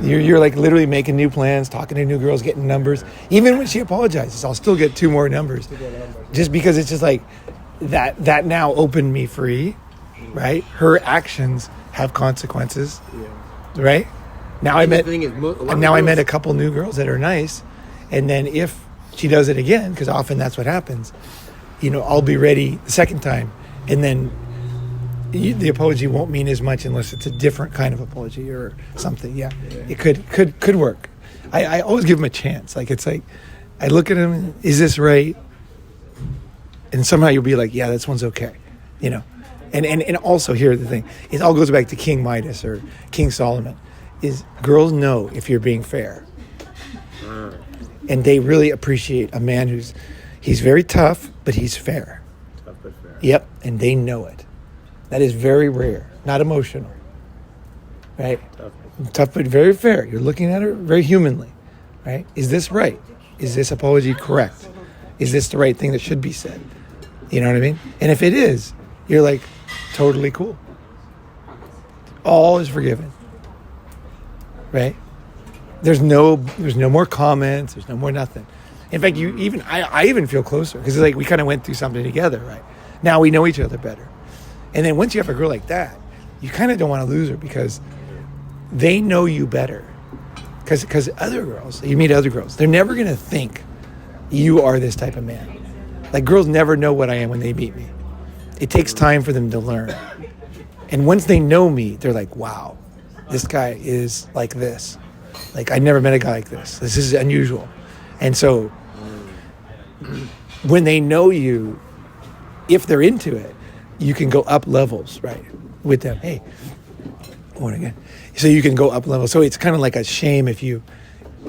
You're like literally making new plans, talking to new girls, getting numbers. Even when she apologizes, I'll still get 2 more numbers. Just because it's just like that now opened me free, right? Her actions have consequences, right? Now I met a couple new girls that are nice, and then if she does it again, because often that's what happens, I'll be ready the second time, and then the apology won't mean as much unless it's a different kind of apology or something. Yeah. It could work. I always give them a chance. Like it's like I look at them, is this right? And somehow you'll be like, yeah, this one's okay, And also here's the thing: it all goes back to King Midas or King Solomon. Is girls know if you're being fair, and they really appreciate a man he's very tough, but he's fair. Tough but fair. Yep, and they know it. That is very rare, not emotional, right? Tough but very fair. You're looking at her very humanly, right? Is this right? Is this apology correct? Is this the right thing that should be said? You know what I mean? And if it is, you're like, totally cool. All is forgiven, right? There's no more comments. There's no more nothing. In fact, I even feel closer because it's like we kind of went through something together, right? Now we know each other better. And then once you have a girl like that, you kind of don't want to lose her because they know you better. Because other girls, you meet other girls, they're never going to think you are this type of man. Like girls never know what I am when they meet me. It takes time for them to learn. And once they know me, they're like, wow, this guy is like this. Like I never met a guy like this. This is unusual. And so when they know you, if they're into it, you can go up levels, right, with them. Hey, one again. So you can go up levels. So it's kind of like a shame if you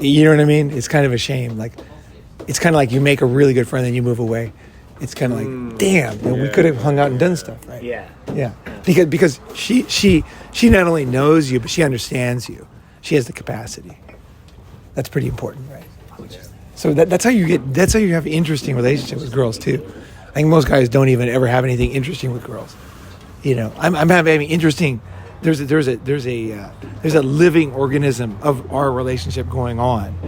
know what I mean? It's kind of a shame. Like, it's kind of like you make a really good friend and you move away. It's kind of like, damn, we could have hung out and done stuff, right? Yeah. Yeah. Because she not only knows you, but she understands you. She has the capacity. That's pretty important, right? So that's how you have interesting relationships with girls too. I think most guys don't even ever have anything interesting with girls. You know, I'm having interesting. There's a living organism of our relationship going on.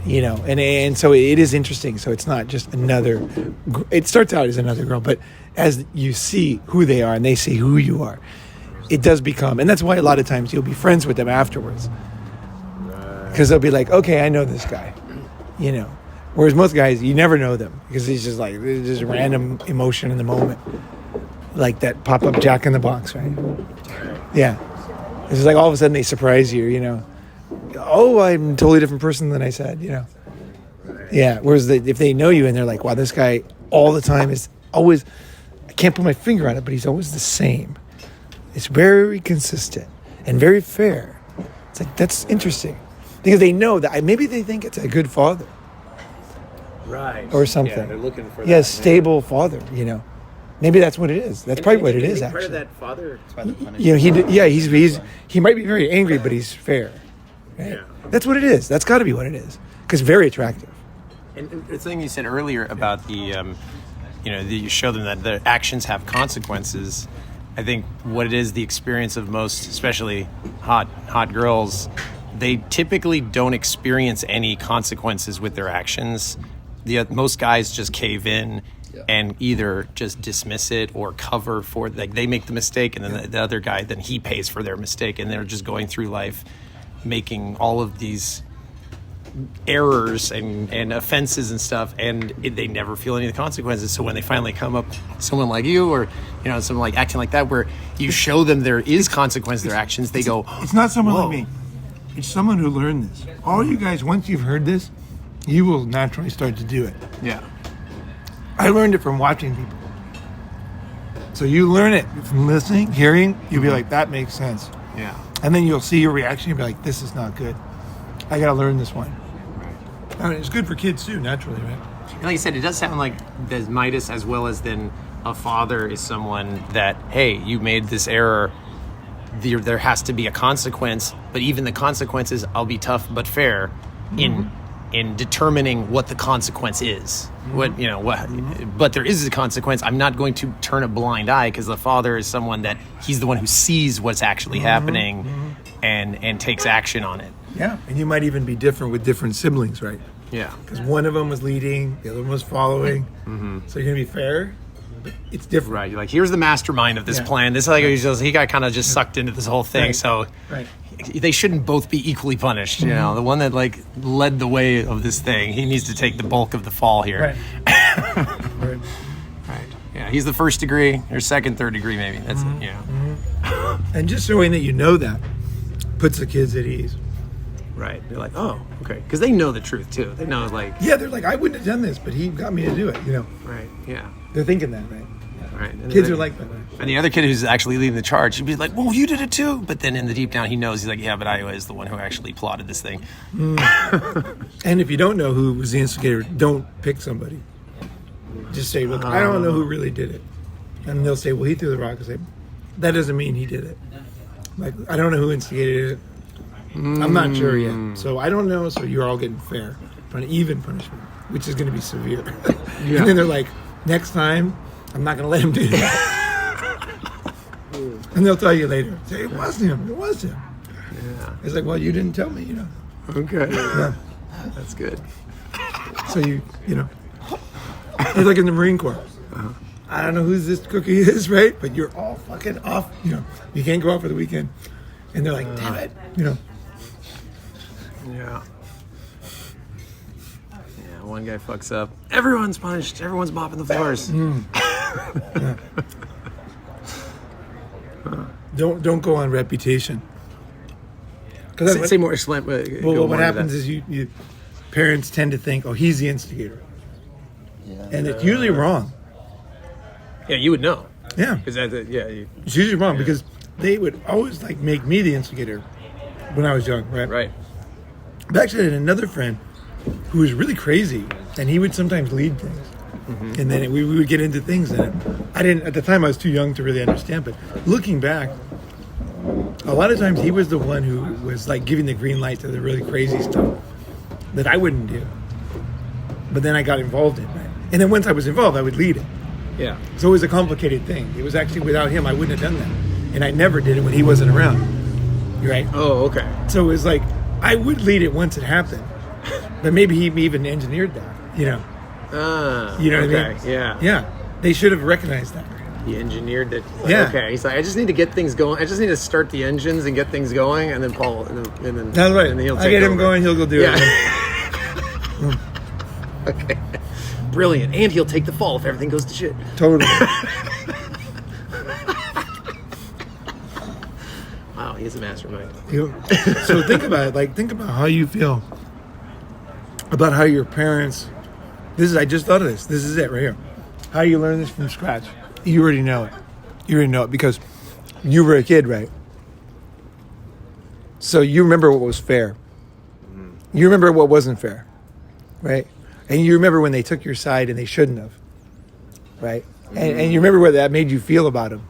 You know, and so it is interesting. So it's not just another. It starts out as another girl, but as you see who they are and they see who you are, it does become. And that's why a lot of times you'll be friends with them afterwards, because they'll be like, okay, I know this guy. You know, whereas most guys, you never know them because it's just like there's just random emotion in the moment, like that pop-up Jack in the Box, right? Yeah, it's just like all of a sudden they surprise you. You know, oh, I'm a totally different person than I said. You know, yeah. Whereas if they know you and they're like, wow, this guy all the time is always, I can't put my finger on it, but he's always the same. It's very consistent and very fair. It's like that's interesting. Because they know that maybe they think it's a good father, right, or something. Yeah, they're looking for that. Stable father. You know, maybe that's what it is. That's probably what it is. Actually, part of that father. You know, he might be very angry, but he's fair. Right? Yeah. That's what it is. That's got to be what it is. Because very attractive. And the thing you said earlier about the, you show them that their actions have consequences. I think what it is, the experience of most, especially hot girls. They typically don't experience any consequences with their actions. Most guys just cave in and either just dismiss it or cover for it. Like they make the mistake and then the other guy, then he pays for their mistake. And they're just going through life making all of these errors and offenses and stuff. And they never feel any of the consequences. So when they finally come up someone like you or, someone like acting like that, where you show them there is consequence to their actions, they go, it's not someone whoa. like me. It's someone who learned this. All you guys, once you've heard this, you will naturally start to do it. Yeah. I learned it from watching people. So you learn it from listening, hearing, you'll be like, that makes sense. Yeah. And then you'll see your reaction, you'll be like, this is not good. I gotta learn this one. Right. I mean, it's good for kids too, naturally, right? And like you said, it does sound like there's Midas as well as then a father is someone that, hey, you made this error. There has to be a consequence, but even the consequences, I'll be tough but fair in determining what the consequence is. But there is a consequence. I'm not going to turn a blind eye because the father is someone that he's the one who sees what's actually happening and takes action on it. Yeah, and you might even be different with different siblings, right? Yeah, because one of them was leading, the other one was following. So you're gonna be fair. It's different, right? You're like, here's the mastermind of this plan. This he got kind of just sucked into this whole thing. Right. So they shouldn't both be equally punished. The one that led the way of this thing, he needs to take the bulk of the fall here. Right. Right. Yeah, he's the first degree or second, third degree, maybe. That's it. Yeah. And just showing that you know that puts the kids at ease. Right. They're like, oh, okay, because they know the truth too. They know they're like, I wouldn't have done this, but he got me to do it. Right. Yeah. They're thinking that, right? Right. And Kids are like that. And the other kid who's actually leading the charge, he'd be like, well, you did it too. But then in the deep down, he knows, he's like, yeah, but I was the one who actually plotted this thing. And if you don't know who was the instigator, don't pick somebody. Just say, look, I don't know who really did it. And they'll say, well, he threw the rock. I say, that doesn't mean he did it. Like, I don't know who instigated it. I'm not sure yet. So I don't know. So you're all getting fair, but an even punishment, which is going to be severe. And then they're like, next time, I'm not going to let him do that. And they'll tell you later. Say, it was him. It was him. Yeah. It's like, well, you didn't tell me, you know. Okay. Yeah. That's good. So you know, it's like in the Marine Corps. I don't know who this cookie is, right? But you're all fucking off. You know, you can't go out for the weekend. And they're like, damn it, you know. Yeah. Yeah, one guy fucks up. Everyone's punished. Everyone's mopping the floors. Don't go on reputation. Because Say more. Well, what happens is you parents tend to think, oh, he's the instigator, and it's usually wrong. Yeah, you would know. Yeah, Because it's usually wrong because they would always like make me the instigator when I was young, right? right. But actually, I had another friend who was really crazy, and he would sometimes lead things. And then we would get into things that I didn't, at the time I was too young to really understand, but looking back, a lot of times he was the one who was like giving the green light to the really crazy stuff that I wouldn't do. But then I got involved in it. And then once I was involved, I would lead it. Yeah. So it was a complicated thing. It was actually without him, I wouldn't have done that. And I never did it when he wasn't around. Right? Oh, okay. So it was like, I would lead it once it happened. But maybe he even engineered that, you know? You know what I mean? Yeah. Yeah. They should have recognized that. He engineered it. Like, Yeah. Okay. He's like, I just need to get things going. I just need to start the engines and get things going, and then Paul, and then That's right. And then he'll I take get him over. going, he'll go do Yeah. it. Okay. Brilliant. And he'll take the fall if everything goes to shit. Totally. Wow, he's a mastermind. So think about it. Like, think about how you feel about how your parents. I just thought of this. This is it right here. How you learn this from scratch. You already know it. You already know it because you were a kid, right? So you remember what was fair. You remember what wasn't fair, right? And you remember when they took your side and they shouldn't have, right? And you remember what that made you feel about him.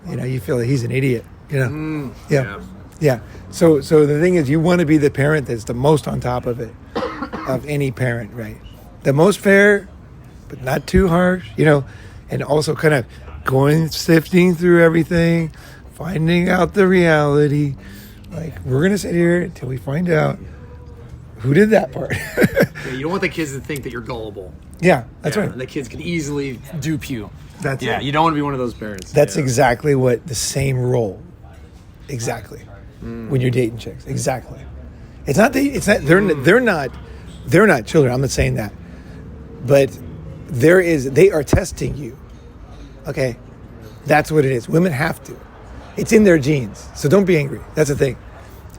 You know, you feel that he's an idiot, you know? Yeah. So the thing is, you want to be the parent that's the most on top of it, of any parent, right? The most fair, but not too harsh, you know, and also kind of sifting through everything, finding out the reality. Like, we're going to sit here until we find out who did that part. Yeah, you don't want the kids to think that you're gullible. Yeah, that's right. And the kids can easily dupe you. That's it. You don't want to be one of those parents. That's exactly what the same role. Exactly. When you're dating chicks. Exactly. It's not they're not children. I'm not saying that. But they are testing you. Okay? That's what it is. Women have to. It's in their genes. So don't be angry. That's the thing.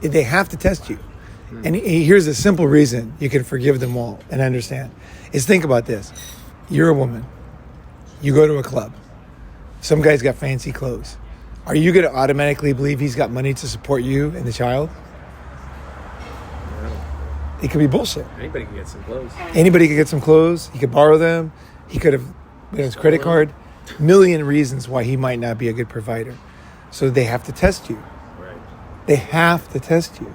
They have to test you. And here's a simple reason you can forgive them all and understand. Is think about this. You're a woman. You go to a club. Some guy's got fancy clothes. Are you going to automatically believe he's got money to support you and the child? It could be bullshit. Anybody can get some clothes. Anybody could get some clothes. He could borrow them. He could have his credit card. Million reasons why he might not be a good provider. So they have to test you. Right. They have to test you.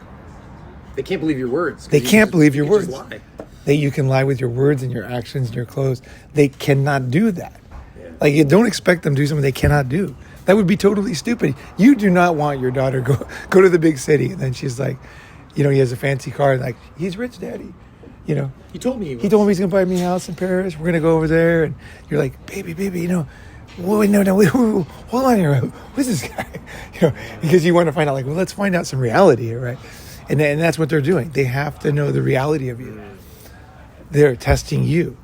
They can't believe your words. They can't believe your words. Just lie. You can lie with your words and your actions and your clothes. They cannot do that. Yeah. Like, you don't expect them to do something they cannot do. That would be totally stupid. You do not want your daughter go to the big city and then she's like, you know, he has a fancy car and like, he's rich, daddy. You know, He told me he told me he's gonna buy me a house in Paris. We're gonna go over there, and you're like, baby, you know, wait, no, wait, hold on here. Who's this guy? You know, because you want to find out, like, well, let's find out some reality here, right? And that's what they're doing. They have to know the reality of you. They're testing you.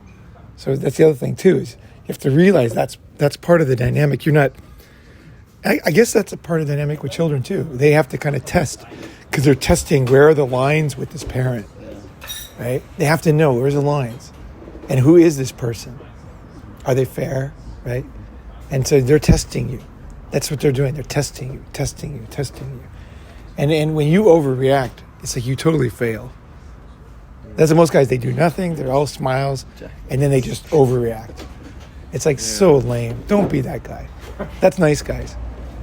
So that's the other thing too, is you have to realize that's part of the dynamic. You're not. I guess that's a part of the dynamic with children too. They have to kind of test because they're testing where are the lines with this parent. Right? They have to know where's the lines, and who is this person? Are they fair? Right? And so they're testing you. That's what they're doing. They're testing you. And when you overreact, it's like you totally fail. That's what most guys, they do nothing. They're all smiles, and then they just overreact. It's like so lame. Don't be that guy. That's nice guys.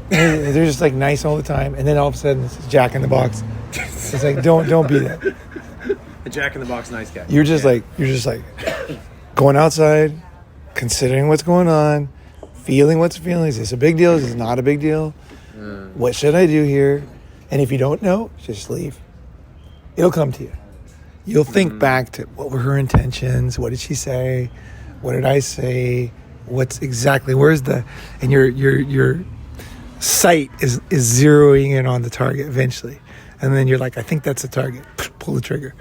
They're just like nice all the time, and then all of a sudden it's Jack in the Box. It's like don't be that. A Jack in the Box nice guy. You're just like going outside, considering what's going on, feeling what's feeling. Is this a big deal? Is this not a big deal? What should I do here? And if you don't know, just leave. It'll come to you. You'll think back to what were her intentions? What did she say? What did I say? What's exactly, where's the, and your sight is zeroing in on the target eventually. And then you're like, I think that's the target. Pull the trigger.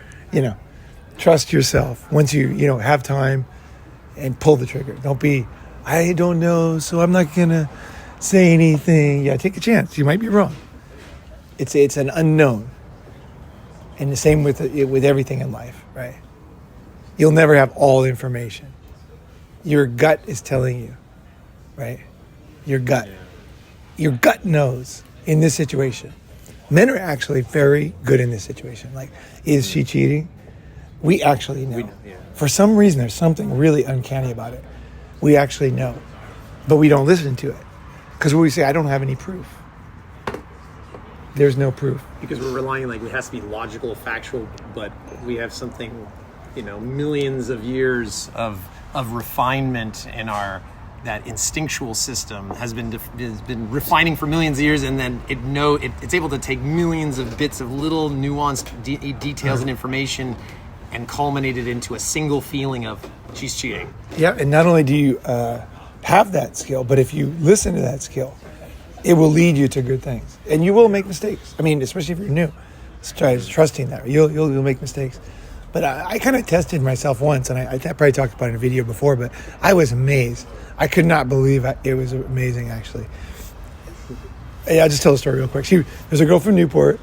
Trust yourself. Once you have time, and pull the trigger. Don't be, I don't know, so I'm not going to say anything. Yeah, take a chance. You might be wrong. It's an unknown. And the same with everything in life, right? You'll never have all the information. Your gut is telling you, right? Your gut. Your gut knows in this situation. Men are actually very good in this situation. Like, is she cheating? We actually know. For some reason, there's something really uncanny about it. We actually know. But we don't listen to it. Because we say, I don't have any proof. There's no proof. Because we're relying, it has to be logical, factual, but we have something, millions of years of refinement in that instinctual system has been refining for millions of years, and then it's able to take millions of bits of little nuanced details and information and culminate it into a single feeling of she's cheating. Yeah, and not only do you have that skill, but if you listen to that skill, it will lead you to good things. And you will make mistakes. I mean, especially if you're new. Try trusting that. You'll make mistakes. But I kind of tested myself once, and I probably talked about it in a video before, but I was amazed. I could not believe it was amazing, actually. Yeah, I'll just tell a story real quick. There's a girl from Newport.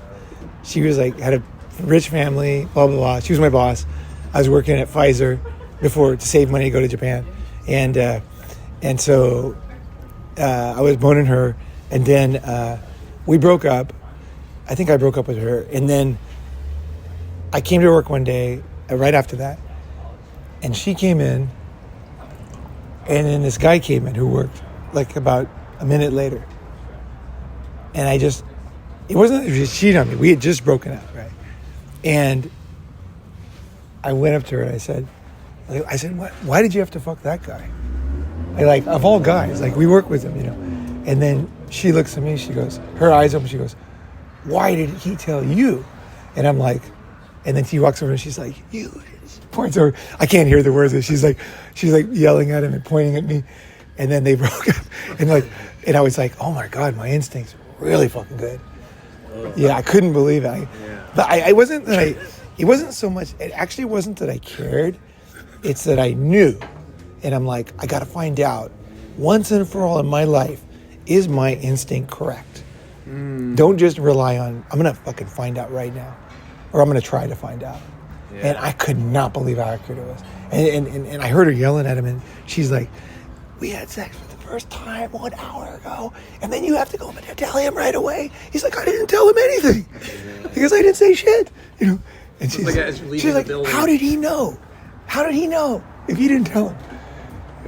She was had a rich family, blah, blah, blah. She was my boss. I was working at Pfizer before to save money to go to Japan. And so I was boning her, and then we broke up. I think I broke up with her. And then I came to work one day, right after that, and she came in, and then this guy came in who worked about a minute later. And it wasn't that she cheated on me. We had just broken up, right? And I went up to her and I said, why did you have to fuck that guy? Of all guys, we work with him, And then she looks at me, she goes, her eyes open, she goes, why did he tell you? And I'm like, and then she walks over and she's like, you, she points over. I can't hear the words, but she's yelling at him and pointing at me. And then they broke up. And I was like, oh my God, my instincts are really fucking good. Yeah, I couldn't believe it. But it wasn't so much, it actually wasn't that I cared. It's that I knew. And I'm like, I got to find out once and for all in my life, is my instinct correct? Don't just rely on, I'm going to fucking find out right now. Or I'm going to try to find out. Yeah. And I could not believe how accurate it was. And I heard her yelling at him, and she's like, we had sex for the first time 1 hour ago, and then you have to go and tell him right away. He's like, I didn't tell him anything. Because I didn't say shit. And she's like, how did he know? How did he know if you didn't tell him?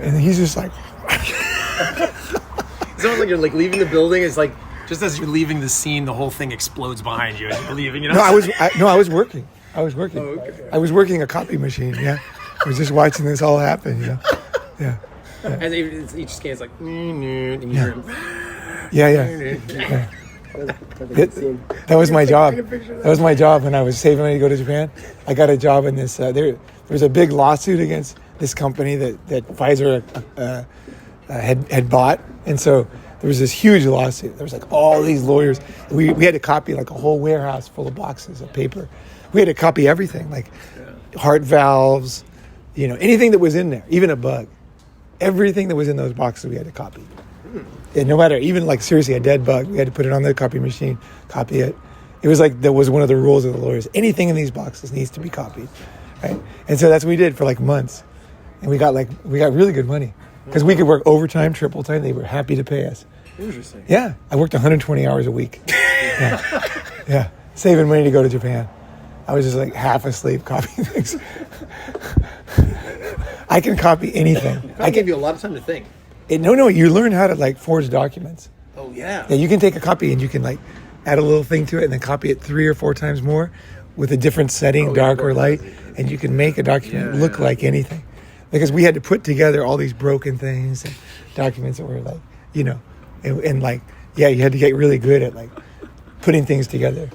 And he's just like... It's almost like you're leaving the building. It's like, just as you're leaving the scene, the whole thing explodes behind you as you're leaving. No, I was working. Oh, okay. I was working a copy machine. Yeah, I was just watching this all happen. Yeah. And each scan's like, and you hear him. Yeah. That was my job. That was my job when I was saving money to go to Japan. I got a job in this. There was a big lawsuit against this company that Pfizer had bought, and so there was this huge lawsuit. There was all these lawyers. We had to copy a whole warehouse full of boxes of paper. We had to copy everything, heart valves, anything that was in there, even a bug. Everything that was in those boxes we had to copy. And no matter, even seriously, a dead bug, we had to put it on the copy machine, copy it. It was that was one of the rules of the lawyers. Anything in these boxes needs to be copied, right? And so that's what we did for months. And we got really good money. Because we could work overtime, triple time. They were happy to pay us. Interesting. Yeah. I worked 120 hours a week. Yeah. Saving money to go to Japan. I was just half asleep copying things. I can copy anything. I gave you a lot of time to think. No, you learn how to forge documents. Oh, yeah. Yeah, you can take a copy and you can add a little thing to it, and then copy it 3 or 4 times more with a different setting, dark or light, and you can make a document look like anything. Because we had to put together all these broken things and documents that were like, you know, and like, yeah, you had to get really good at like putting things together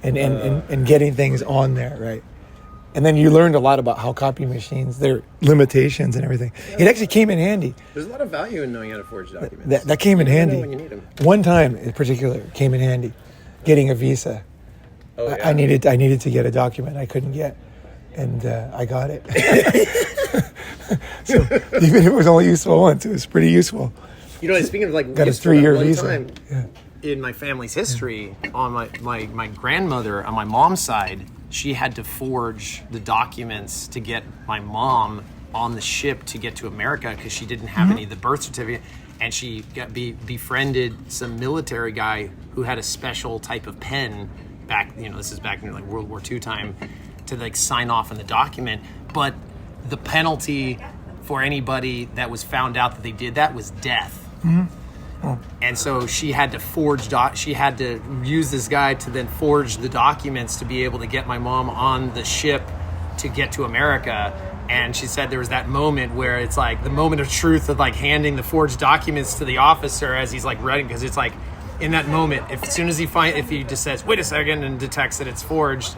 and getting things on there, right? And then you learned a lot about how copy machines, their limitations and everything. It actually came in handy. There's a lot of value in knowing how to forge documents. That came in You handy. know when you need 'em. One time in particular came in handy. Getting a visa. Oh, yeah. I needed to get a document I couldn't get, and I got it. So even if it was only useful once, it was pretty useful. You know, speaking of like, Got a useful, that 3-year one visa. time Yeah. in my family's history, on my grandmother on my mom's side, she had to forge the documents to get my mom on the ship to get to America because she didn't have any of the birth certificate, and she befriended some military guy who had a special type of pen back. You know, this is back in like World War II time, to like sign off on the document. But the penalty for anybody that was found out that they did that was death. And so she had to she had to use this guy to then forge the documents to be able to get my mom on the ship to get to America. And she said there was that moment where it's like the moment of truth of like handing the forged documents to the officer as he's like writing, because it's like in that moment, as soon as if he just says, wait a second, and detects that it's forged,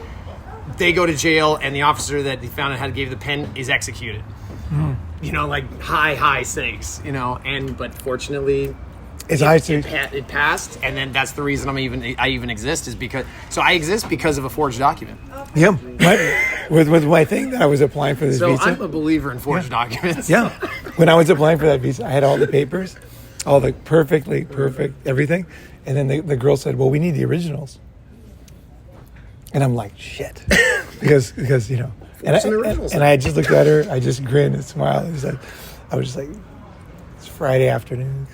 they go to jail, and the officer that he found out how to give the pen is executed. You know, like high stakes, you know, but fortunately it passed, and then that's the reason I even exist, is because I exist because of a forged document. Yeah, with my thing that I was applying for this So visa. I'm a believer in forged documents. Yeah, when I was applying for that visa, I had all the papers, all the perfect everything, and then the girl said, "Well, we need the originals," and I'm like, "Shit," because you know, and I had just looked at her, I just grinned and smiled. I was just like, it's Friday afternoon.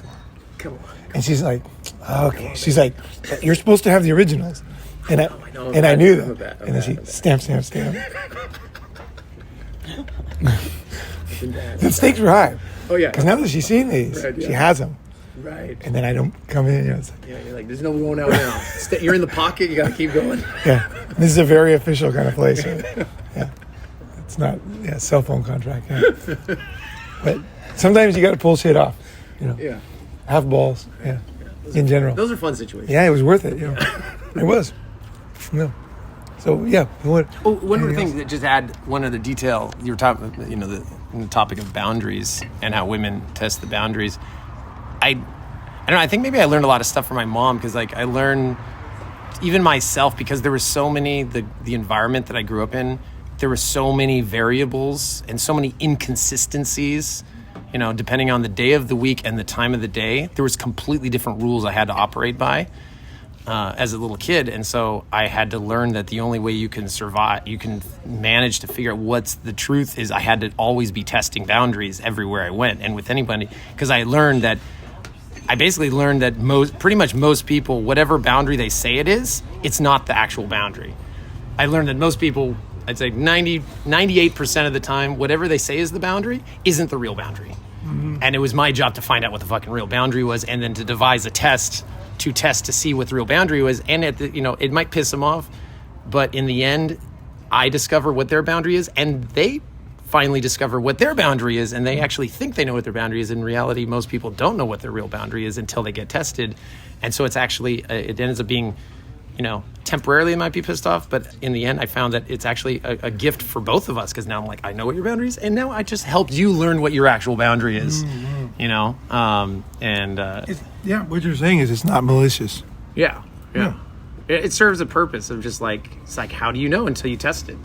Come on. And she's like, okay. She's like, you're supposed to have the originals. And I knew that. And then she stamp. The stakes were high. Oh, yeah. Because now that she's seen these, Right, yeah. she has them. Right. And then I don't come in. You know, it's like, Yeah, you're like, there's no going out now. You're in the pocket, you got to keep going. yeah. This is a very official kind of place. Right? Yeah. It's not, cell phone contract. Yeah. But sometimes you got to pull shit off. You know. Yeah. Have balls. Yeah. In general. Those are fun situations. Yeah, it was worth it. You know. It was. No. So yeah. One other thing that just add one other detail. You were talking, you know, the topic of boundaries and how women test the boundaries. I don't know. I think maybe I learned a lot of stuff from my mom, because like I learned even myself, because there was so many the environment that I grew up in. There were so many variables and so many inconsistencies. You know, depending on the day of the week and the time of the day, there was completely different rules I had to operate by as a little kid. And so I had to learn that the only way you can survive, you can manage to figure out what's the truth, is I had to always be testing boundaries everywhere I went and with anybody. Because I basically learned that pretty much most people, whatever boundary they say it is, it's not the actual boundary. I learned that most people, I'd say 98% of the time, whatever they say is the boundary isn't the real boundary. Mm-hmm. And it was my job to find out what the fucking real boundary was, and then to devise a test to see what the real boundary was. And it might piss them off, but in the end, I discover what their boundary is, and they finally discover what their boundary is, and they actually think they know what their boundary is. In reality, most people don't know what their real boundary is until they get tested. And so it's actually, it ends up being, you know, temporarily it might be pissed off, but in the end I found that it's actually a gift for both of us, because now I'm like, I know what your boundary is, and now I just helped you learn what your actual boundary is. Mm-hmm. You know, what you're saying is it's not malicious. Yeah. It serves a purpose of just like, it's like, how do you know until you test it?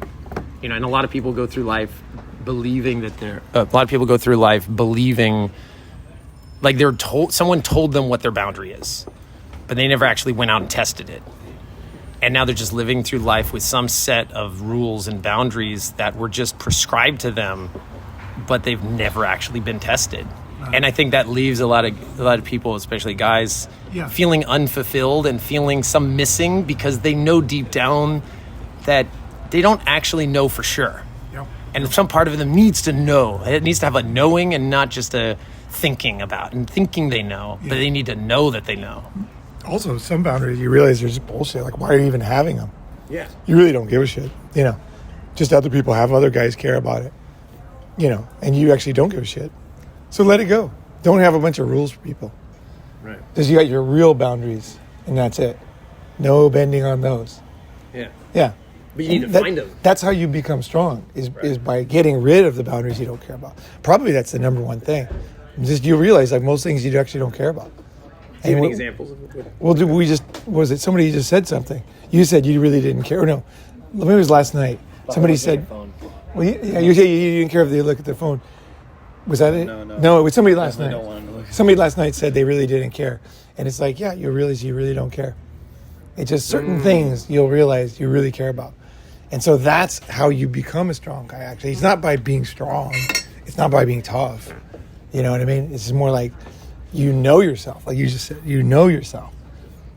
You know, and a lot of people go through life believing that like they're told, someone told them what their boundary is, but they never actually went out and tested it. And now they're just living through life with some set of rules and boundaries that were just prescribed to them, but they've never actually been tested. And I think that leaves a lot of people, especially guys, feeling unfulfilled and feeling some missing, because they know deep down that they don't actually know for sure. And some part of them needs to know. It needs to have a knowing and not just a thinking about and thinking they know, but they need to know that they know. Also, some boundaries you realize they're just bullshit. Like, why are you even having them? Yeah. You really don't give a shit. You know, just other people have, other guys care about it. You know, and you actually don't give a shit. So let it go. Don't have a bunch of rules for people. Right. Because you got your real boundaries, and that's it. No bending on those. Yeah. Yeah. But you need And to find them. That's how you become strong, is by getting rid of the boundaries you don't care about. Probably that's the number one thing. Just you realize like most things you actually don't care about. Do you have any And examples? well, was it somebody just said something? You said you really didn't care. Or no, maybe it was last night. Somebody said, well, yeah, you said you didn't care if they look at their phone. Was that it? No, it was somebody last night. Somebody last night said they really didn't care. And it's like, yeah, you realize you really don't care. It's just certain things you'll realize you really care about. And so that's how you become a strong guy, actually. It's not by being strong. It's not by being tough. You know what I mean? It's more like you know yourself. Like you just said, you know yourself.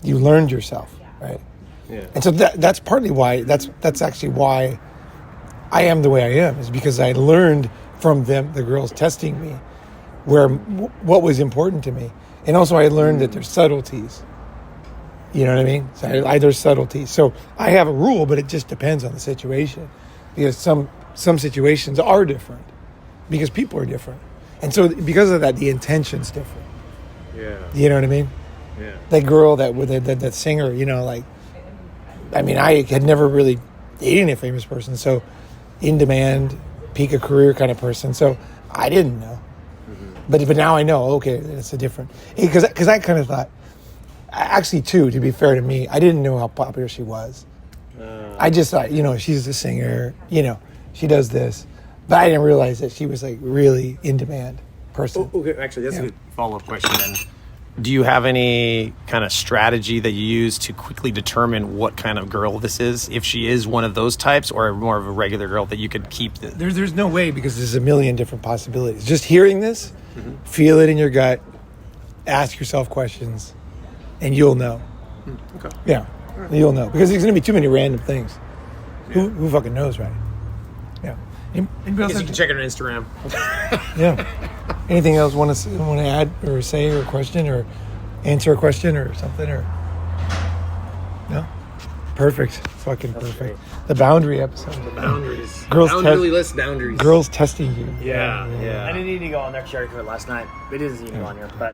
You learned yourself, right? Yeah. And so that's partly why, that's actually why I am the way I am, is because I learned from them, the girls testing me, what was important to me. And also I learned that there's subtleties. You know what I mean? So there's subtleties. So I have a rule, but it just depends on the situation. Because some situations are different. Because people are different. And so because of that, the intention's different. Yeah. You know what I mean? Yeah. That girl, that singer, you know, like, I mean, I had never really dated a famous person. So in demand, peak of career kind of person. So I didn't know. But now I know, okay, it's a different, because I kind of thought, actually, too, to be fair to me, I didn't know how popular she was. I just thought, you know, she's a singer, you know, she does this. But I didn't realize that she was like really in demand person. Okay, actually, that's a good follow-up question then. Do you have any kind of strategy that you use to quickly determine what kind of girl this is? If she is one of those types or more of a regular girl that you could keep? There's no way, because there's a million different possibilities. Just hearing this, feel it in your gut, ask yourself questions, and you'll know. Okay. Yeah, you'll know. Because there's going to be too many random things. Yeah. Who fucking knows, right? Yeah. Anybody else? You can check it on Instagram. Yeah. Anything else want to add or say or question or answer a question or something or no? Perfect. Fucking perfect. Great. The boundary episode. The boundaries. Girls Boundaryless boundaries. Girls testing you. Yeah. I didn't need to go on there because I already heard last night. It is even on here, but.